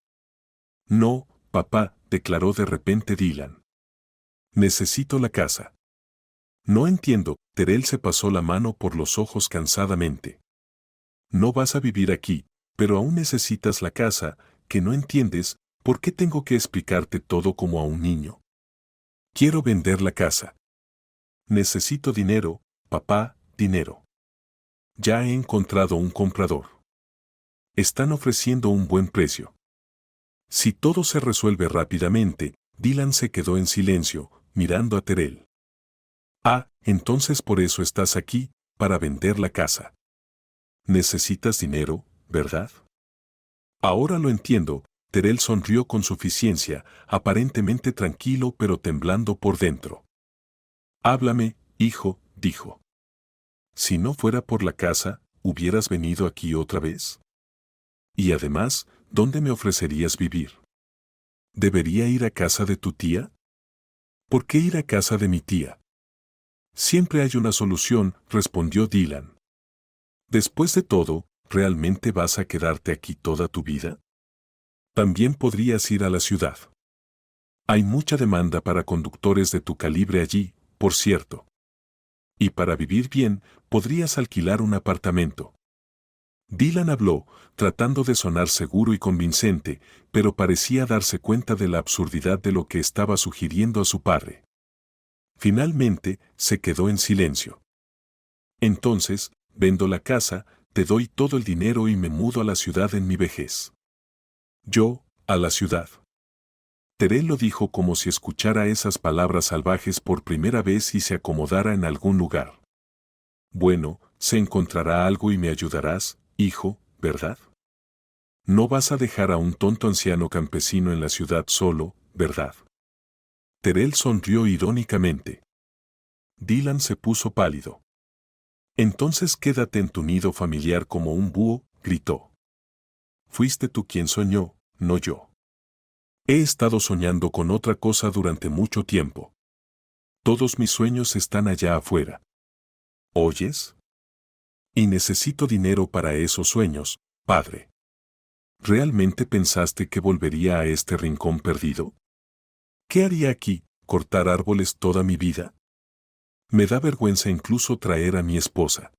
No, papá, declaró de repente Dylan. Necesito la casa. No entiendo, Terrell se pasó la mano por los ojos cansadamente. No vas a vivir aquí, pero aún necesitas la casa, que no entiendes, ¿por qué tengo que explicarte todo como a un niño? Quiero vender la casa. Necesito dinero, papá, dinero. Ya he encontrado un comprador. Están ofreciendo un buen precio. Si todo se resuelve rápidamente, Dylan se quedó en silencio, mirando a Terrell. Ah, entonces por eso estás aquí, para vender la casa. Necesitas dinero, ¿verdad? Ahora lo entiendo. Terrell sonrió con suficiencia, aparentemente tranquilo pero temblando por dentro. Háblame, hijo, dijo. Si no fuera por la casa, ¿hubieras venido aquí otra vez? Y además, ¿dónde me ofrecerías vivir? ¿Debería ir a casa de tu tía? ¿Por qué ir a casa de mi tía? Siempre hay una solución, respondió Dylan. Después de todo, ¿realmente vas a quedarte aquí toda tu vida? También podrías ir a la ciudad. Hay mucha demanda para conductores de tu calibre allí, por cierto. Y para vivir bien, podrías alquilar un apartamento. Dylan habló, tratando de sonar seguro y convincente, pero parecía darse cuenta de la absurdidad de lo que estaba sugiriendo a su padre. Finalmente, se quedó en silencio. Entonces, vendo la casa, te doy todo el dinero y me mudo a la ciudad en mi vejez. Yo, a la ciudad. Terrell lo dijo como si escuchara esas palabras salvajes por primera vez y se acomodara en algún lugar. Bueno, se encontrará algo y me ayudarás, hijo, ¿verdad? No vas a dejar a un tonto anciano campesino en la ciudad solo, ¿verdad? Terrell sonrió irónicamente. Dylan se puso pálido. Entonces quédate en tu nido familiar como un búho, gritó. Fuiste tú quien soñó, no yo. He estado soñando con otra cosa durante mucho tiempo. Todos mis sueños están allá afuera. ¿Oyes? Y necesito dinero para esos sueños, padre. ¿Realmente pensaste que volvería a este rincón perdido? ¿Qué haría aquí, cortar árboles toda mi vida? Me da vergüenza incluso traer a mi esposa.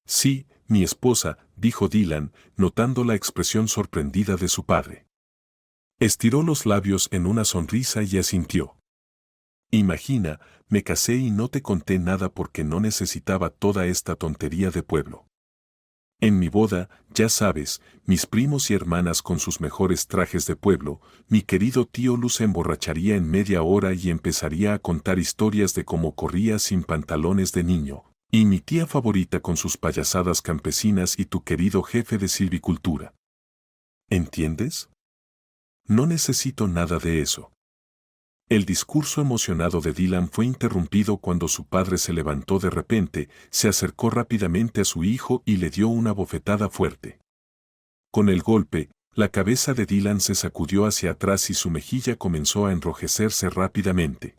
Sí, mi esposa, dijo Dylan, notando la expresión sorprendida de su padre. Estiró los labios en una sonrisa y asintió. Imagina, me casé y no te conté nada porque no necesitaba toda esta tontería de pueblo. En mi boda, ya sabes, mis primos y hermanas con sus mejores trajes de pueblo, mi querido tío Lu se emborracharía en media hora y empezaría a contar historias de cómo corría sin pantalones de niño, y mi tía favorita con sus payasadas campesinas y tu querido jefe de silvicultura. ¿Entiendes? No necesito nada de eso. El discurso emocionado de Dylan fue interrumpido cuando su padre se levantó de repente, se acercó rápidamente a su hijo y le dio una bofetada fuerte. Con el golpe, la cabeza de Dylan se sacudió hacia atrás y su mejilla comenzó a enrojecerse rápidamente.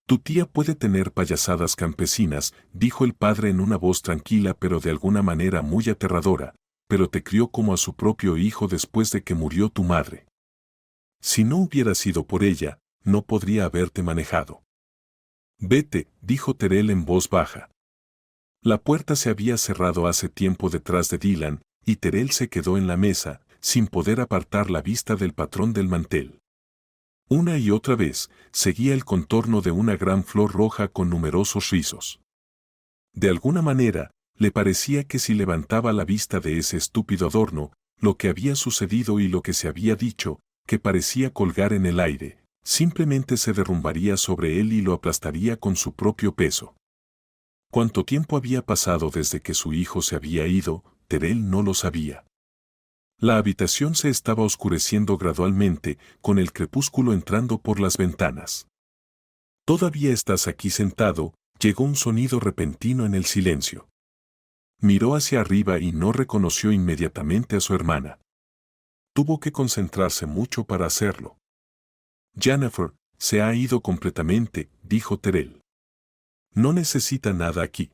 Tu tía puede tener payasadas campesinas, dijo el padre en una voz tranquila pero de alguna manera muy aterradora, pero te crió como a su propio hijo después de que murió tu madre. Si no hubiera sido por ella, no podría haberte manejado. Vete, dijo Terrell en voz baja. La puerta se había cerrado hace tiempo detrás de Dylan, y Terrell se quedó en la mesa, sin poder apartar la vista del patrón del mantel. Una y otra vez, seguía el contorno de una gran flor roja con numerosos rizos. De alguna manera, le parecía que si levantaba la vista de ese estúpido adorno, lo que había sucedido y lo que se había dicho, que parecía colgar en el aire, simplemente se derrumbaría sobre él y lo aplastaría con su propio peso. ¿Cuánto tiempo había pasado desde que su hijo se había ido? Terrell no lo sabía. La habitación se estaba oscureciendo gradualmente, con el crepúsculo entrando por las ventanas. ¿Todavía estás aquí sentado? Llegó un sonido repentino en el silencio. Miró hacia arriba y no reconoció inmediatamente a su hermana. Tuvo que concentrarse mucho para hacerlo. Jennifer, se ha ido completamente, dijo Terrell. No necesita nada aquí.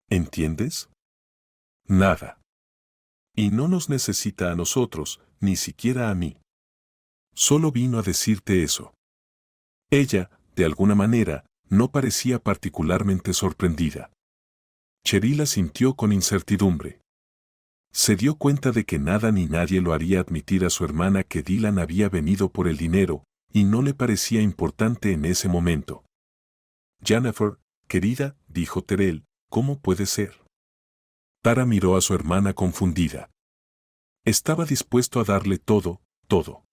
¿Entiendes? Nada. Y no nos necesita a nosotros, ni siquiera a mí. Solo vino a decirte eso. Ella, de alguna manera, no parecía particularmente sorprendida. Cheryl asintió con incertidumbre. Se dio cuenta de que nada ni nadie lo haría admitir a su hermana que Dylan había venido por el dinero, y no le parecía importante en ese momento. Jennifer, querida, dijo Terrell, ¿cómo puede ser? Tara miró a su hermana confundida. Estaba dispuesto a darle todo, todo.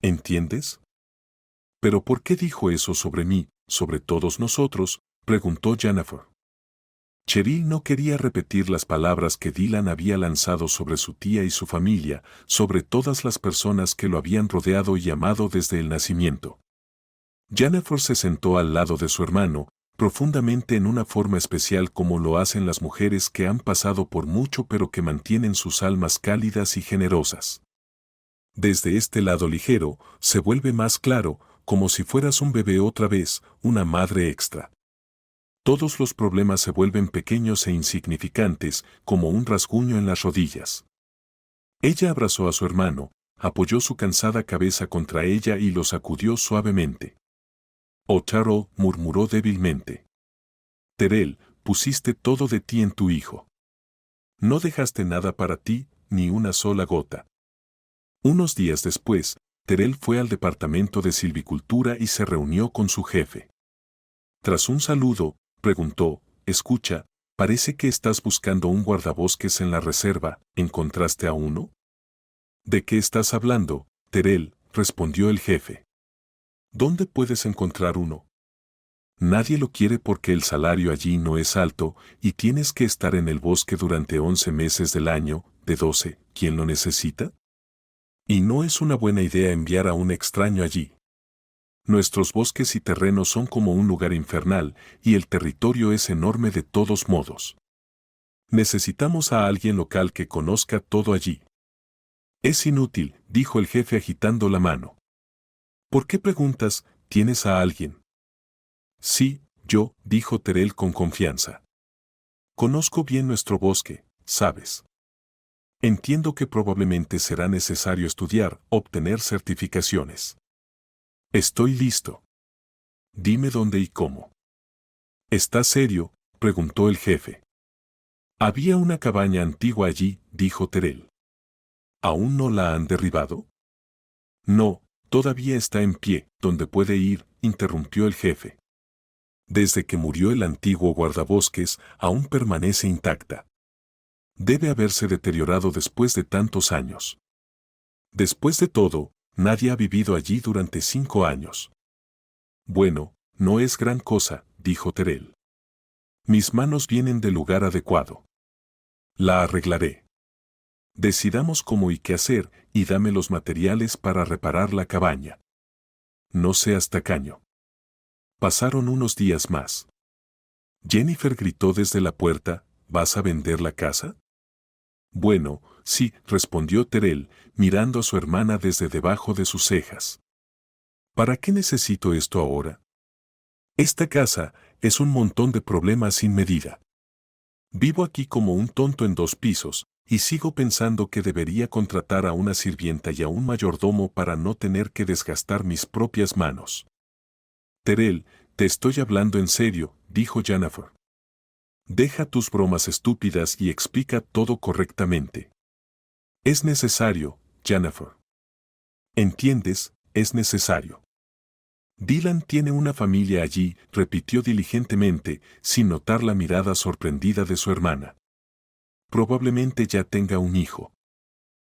¿Entiendes? ¿Pero por qué dijo eso sobre mí, sobre todos nosotros? Preguntó Jennifer. Cheryl no quería repetir las palabras que Dylan había lanzado sobre su tía y su familia, sobre todas las personas que lo habían rodeado y amado desde el nacimiento. Jennifer se sentó al lado de su hermano, profundamente en una forma especial como lo hacen las mujeres que han pasado por mucho pero que mantienen sus almas cálidas y generosas. Desde este lado ligero, se vuelve más claro, como si fueras un bebé otra vez, una madre extra. Todos los problemas se vuelven pequeños e insignificantes, como un rasguño en las rodillas. Ella abrazó a su hermano, apoyó su cansada cabeza contra ella y lo sacudió suavemente. «Oh, Carol», murmuró débilmente. «Terrell, pusiste todo de ti en tu hijo. No dejaste nada para ti, ni una sola gota». Unos días después, Terrell fue al departamento de silvicultura y se reunió con su jefe. Tras un saludo, preguntó: «Escucha, parece que estás buscando un guardabosques en la reserva, ¿encontraste a uno?» «¿De qué estás hablando, Terrell?», respondió el jefe. «¿Dónde puedes encontrar uno? Nadie lo quiere porque el salario allí no es alto y tienes que estar en el bosque durante 11 meses del año, de 12, ¿quién lo necesita? Y no es una buena idea enviar a un extraño allí. Nuestros bosques y terrenos son como un lugar infernal y el territorio es enorme de todos modos. Necesitamos a alguien local que conozca todo allí». «Es inútil», dijo el jefe agitando la mano. «¿Por qué preguntas? ¿Tienes a alguien?» «Sí, yo», dijo Terrell con confianza. «Conozco bien nuestro bosque, ¿sabes? Entiendo que probablemente será necesario estudiar, obtener certificaciones. Estoy listo. Dime dónde y cómo». «¿Estás serio?», preguntó el jefe. «Había una cabaña antigua allí», dijo Terrell. «¿Aún no la han derribado?» «No, todavía está en pie, ¿dónde puede ir?», interrumpió el jefe. «Desde que murió el antiguo guardabosques, aún permanece intacta. Debe haberse deteriorado después de tantos años. Después de todo, nadie ha vivido allí durante 5 años». «Bueno, no es gran cosa», dijo Terrell. «Mis manos vienen del lugar adecuado. La arreglaré. Decidamos cómo y qué hacer, y dame los materiales para reparar la cabaña. No seas tacaño». Pasaron unos días más. Jennifer gritó desde la puerta: «¿Vas a vender la casa?». «Bueno, sí», respondió Terrell, mirando a su hermana desde debajo de sus cejas. «¿Para qué necesito esto ahora? Esta casa es un montón de problemas sin medida. Vivo aquí como un tonto en 2 pisos, y sigo pensando que debería contratar a una sirvienta y a un mayordomo para no tener que desgastar mis propias manos». «Terrell, te estoy hablando en serio», dijo Jennifer. «Deja tus bromas estúpidas y explica todo correctamente. Es necesario, Jennifer. ¿Entiendes? Es necesario». «Dylan tiene una familia allí», repitió diligentemente, sin notar la mirada sorprendida de su hermana. «Probablemente ya tenga un hijo.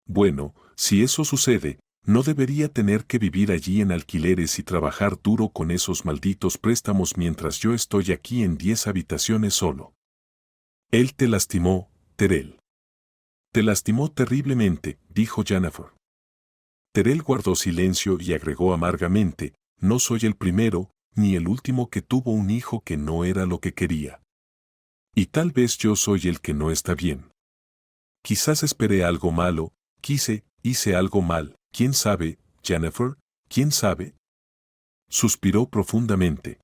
Bueno, si eso sucede, no debería tener que vivir allí en alquileres y trabajar duro con esos malditos préstamos mientras yo estoy aquí en 10 habitaciones solo». «Él te lastimó, Terrell». «Te lastimó terriblemente», dijo Jennifer. Terrell guardó silencio y agregó amargamente: «No soy el primero, ni el último que tuvo un hijo que no era lo que quería. Y tal vez yo soy el que no está bien. Quizás esperé algo malo, hice algo mal, ¿quién sabe, Jennifer? ¿Quién sabe?». Suspiró profundamente.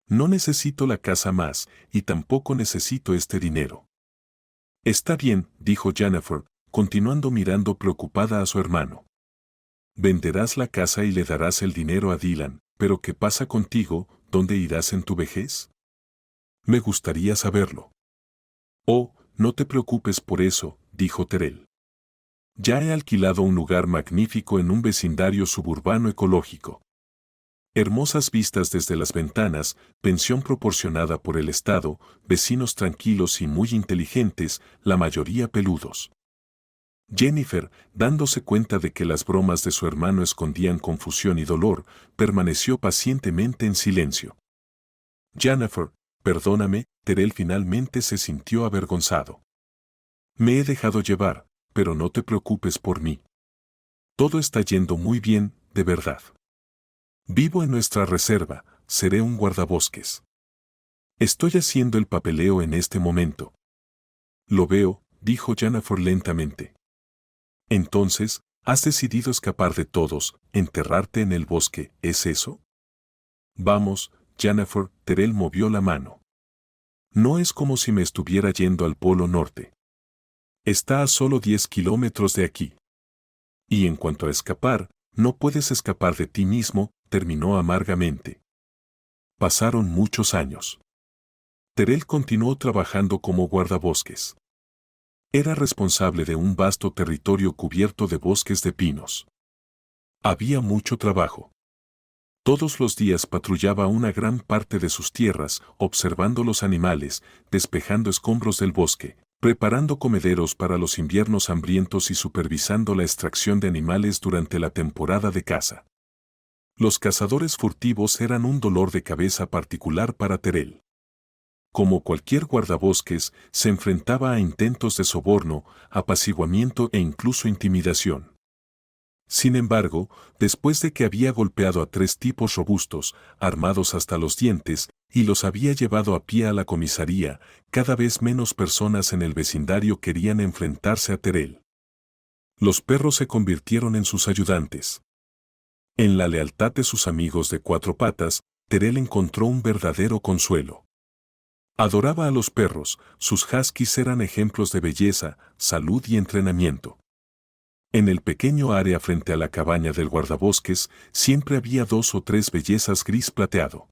«No necesito la casa más, y tampoco necesito este dinero». «Está bien», dijo Jennifer, continuando mirando preocupada a su hermano. «Venderás la casa y le darás el dinero a Dylan, pero ¿qué pasa contigo? ¿Dónde irás en tu vejez? Me gustaría saberlo». «Oh, no te preocupes por eso», dijo Terrell. «Ya he alquilado un lugar magnífico en un vecindario suburbano ecológico. Hermosas vistas desde las ventanas, pensión proporcionada por el Estado, vecinos tranquilos y muy inteligentes, la mayoría peludos». Jennifer, dándose cuenta de que las bromas de su hermano escondían confusión y dolor, permaneció pacientemente en silencio. «Jennifer», Perdóname, Terrell finalmente se sintió avergonzado. Me he dejado llevar, pero no te preocupes por mí. Todo está yendo muy bien, de verdad. Vivo en nuestra reserva, seré un guardabosques. Estoy haciendo el papeleo en este momento. Lo veo, dijo Jennifer lentamente. Entonces, has decidido escapar de todos, enterrarte en el bosque, ¿es eso? Vamos, Jennifer, Terrell movió la mano. No es como si me estuviera yendo al Polo Norte. Está a solo 10 kilómetros de aquí. Y en cuanto a escapar, no puedes escapar de ti mismo, terminó amargamente. Pasaron muchos años. Terrell continuó trabajando como guardabosques. Era responsable de un vasto territorio cubierto de bosques de pinos. Había mucho trabajo. Todos los días patrullaba una gran parte de sus tierras, observando los animales, despejando escombros del bosque, preparando comederos para los inviernos hambrientos y supervisando la extracción de animales durante la temporada de caza. Los cazadores furtivos eran un dolor de cabeza particular para Terrell. Como cualquier guardabosques, se enfrentaba a intentos de soborno, apaciguamiento e incluso intimidación. Sin embargo, después de que había golpeado a 3 tipos robustos, armados hasta los dientes, y los había llevado a pie a la comisaría, cada vez menos personas en el vecindario querían enfrentarse a Terrell. Los perros se convirtieron en sus ayudantes. En la lealtad de sus amigos de 4 patas, Terrell encontró un verdadero consuelo. Adoraba a los perros, sus huskies eran ejemplos de belleza, salud y entrenamiento. En el pequeño área frente a la cabaña del guardabosques, siempre había 2 o 3 bellezas gris plateado.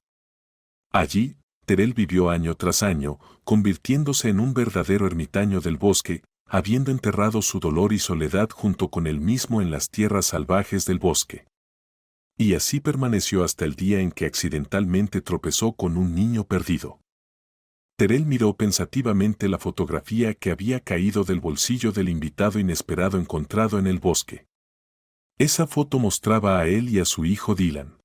Allí, Terrell vivió año tras año, convirtiéndose en un verdadero ermitaño del bosque, habiendo enterrado su dolor y soledad junto con él mismo en las tierras salvajes del bosque. Y así permaneció hasta el día en que accidentalmente tropezó con un niño perdido. Terrell miró pensativamente la fotografía que había caído del bolsillo del invitado inesperado encontrado en el bosque. Esa foto mostraba a él y a su hijo Dylan.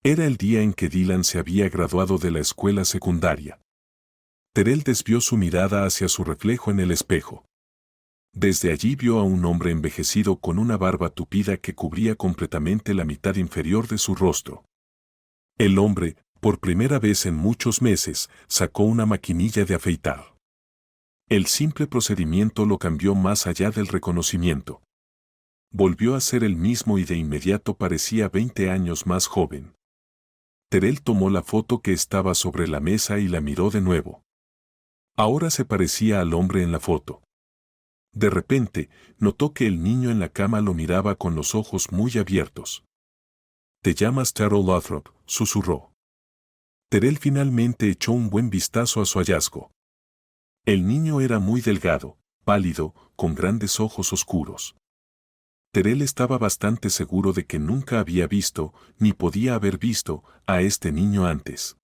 Era el día en que Dylan se había graduado de la escuela secundaria. Terrell desvió su mirada hacia su reflejo en el espejo. Desde allí vio a un hombre envejecido con una barba tupida que cubría completamente la mitad inferior de su rostro. El hombre, por primera vez en muchos meses, sacó una maquinilla de afeitar. El simple procedimiento lo cambió más allá del reconocimiento. Volvió a ser el mismo y de inmediato parecía 20 años más joven. Terrell tomó la foto que estaba sobre la mesa y la miró de nuevo. Ahora se parecía al hombre en la foto. De repente, notó que el niño en la cama lo miraba con los ojos muy abiertos. «Te llamas Terrell Lothrop», susurró. Terrell finalmente echó un buen vistazo a su hallazgo. El niño era muy delgado, pálido, con grandes ojos oscuros. Terrell estaba bastante seguro de que nunca había visto, ni podía haber visto, a este niño antes.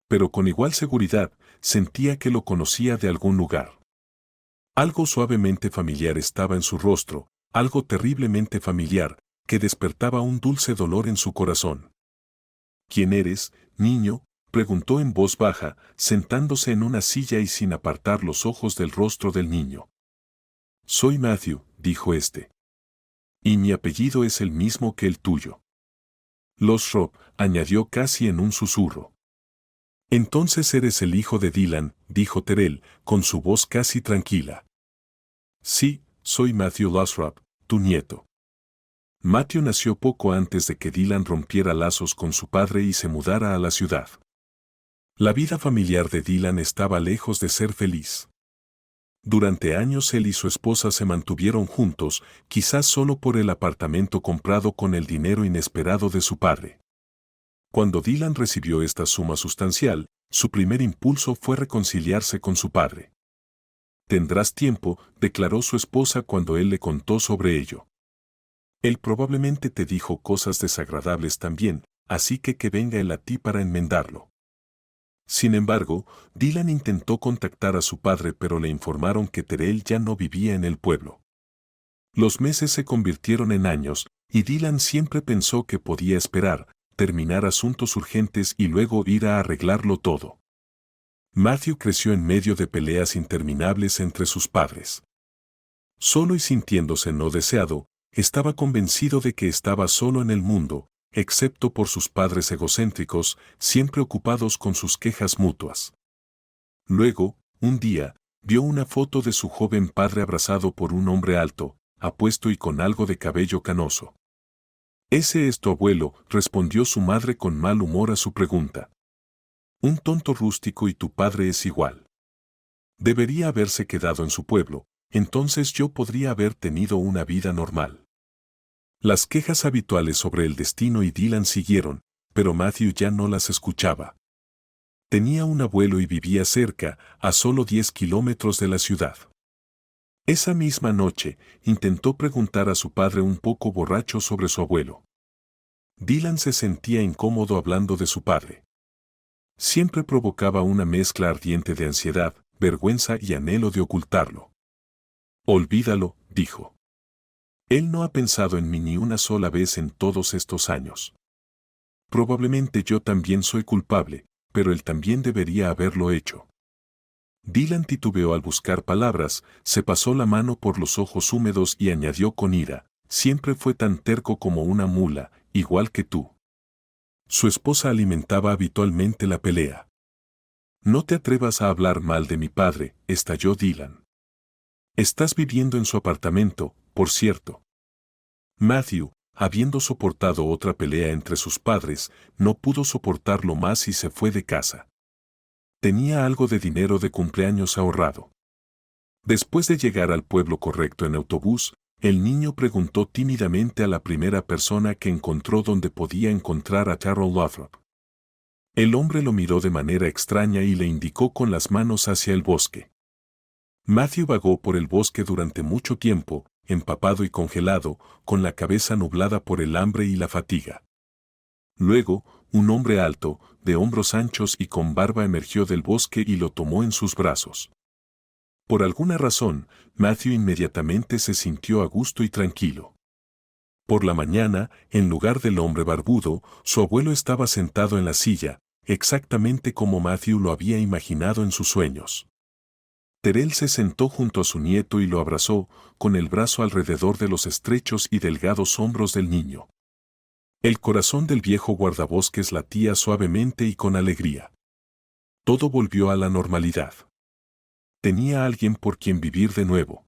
Pero con igual seguridad, sentía que lo conocía de algún lugar. Algo suavemente familiar estaba en su rostro, algo terriblemente familiar, que despertaba un dulce dolor en su corazón. «¿Quién eres, niño?», preguntó en voz baja, sentándose en una silla y sin apartar los ojos del rostro del niño. «Soy Matthew», dijo este. «Y mi apellido es el mismo que el tuyo». «Lothrop», añadió casi en un susurro. «Entonces eres el hijo de Dylan», dijo Terrell, con su voz casi tranquila. «Sí, soy Matthew Lothrop, tu nieto». Matthew nació poco antes de que Dylan rompiera lazos con su padre y se mudara a la ciudad. La vida familiar de Dylan estaba lejos de ser feliz. Durante años él y su esposa se mantuvieron juntos, quizás solo por el apartamento comprado con el dinero inesperado de su padre. Cuando Dylan recibió esta suma sustancial, su primer impulso fue reconciliarse con su padre. «Tendrás tiempo», declaró su esposa cuando él le contó sobre ello. «Él probablemente te dijo cosas desagradables también, así que venga él a ti para enmendarlo». Sin embargo, Dylan intentó contactar a su padre pero le informaron que Terrell ya no vivía en el pueblo. Los meses se convirtieron en años, y Dylan siempre pensó que podía esperar, terminar asuntos urgentes y luego ir a arreglarlo todo. Matthew creció en medio de peleas interminables entre sus padres. Solo y sintiéndose no deseado, estaba convencido de que estaba solo en el mundo, excepto por sus padres egocéntricos, siempre ocupados con sus quejas mutuas. Luego, un día, vio una foto de su joven padre abrazado por un hombre alto, apuesto y con algo de cabello canoso. «¿Ese es tu abuelo?», respondió su madre con mal humor a su pregunta. «Un tonto rústico y tu padre es igual. Debería haberse quedado en su pueblo, entonces yo podría haber tenido una vida normal». Las quejas habituales sobre el destino y Dylan siguieron, pero Matthew ya no las escuchaba. Tenía un abuelo y vivía cerca, a solo 10 kilómetros de la ciudad. Esa misma noche, intentó preguntar a su padre un poco borracho sobre su abuelo. Dylan se sentía incómodo hablando de su padre. Siempre provocaba una mezcla ardiente de ansiedad, vergüenza y anhelo de ocultarlo. «Olvídalo», dijo. «Él no ha pensado en mí ni una sola vez en todos estos años. Probablemente yo también soy culpable, pero él también debería haberlo hecho». Dylan titubeó al buscar palabras, se pasó la mano por los ojos húmedos y añadió con ira: «Siempre fue tan terco como una mula, igual que tú». Su esposa alimentaba habitualmente la pelea. «No te atrevas a hablar mal de mi padre», estalló Dylan. «Estás viviendo en su apartamento, por cierto». Matthew, habiendo soportado otra pelea entre sus padres, no pudo soportarlo más y se fue de casa. Tenía algo de dinero de cumpleaños ahorrado. Después de llegar al pueblo correcto en autobús, el niño preguntó tímidamente a la primera persona que encontró dónde podía encontrar a Carol Lothrop. El hombre lo miró de manera extraña y le indicó con las manos hacia el bosque. Matthew vagó por el bosque durante mucho tiempo, empapado y congelado, con la cabeza nublada por el hambre y la fatiga. Luego, un hombre alto, de hombros anchos y con barba emergió del bosque y lo tomó en sus brazos. Por alguna razón, Matthew inmediatamente se sintió a gusto y tranquilo. Por la mañana, en lugar del hombre barbudo, su abuelo estaba sentado en la silla, exactamente como Matthew lo había imaginado en sus sueños. Terrell se sentó junto a su nieto y lo abrazó, con el brazo alrededor de los estrechos y delgados hombros del niño. El corazón del viejo guardabosques latía suavemente y con alegría. Todo volvió a la normalidad. Tenía alguien por quien vivir de nuevo.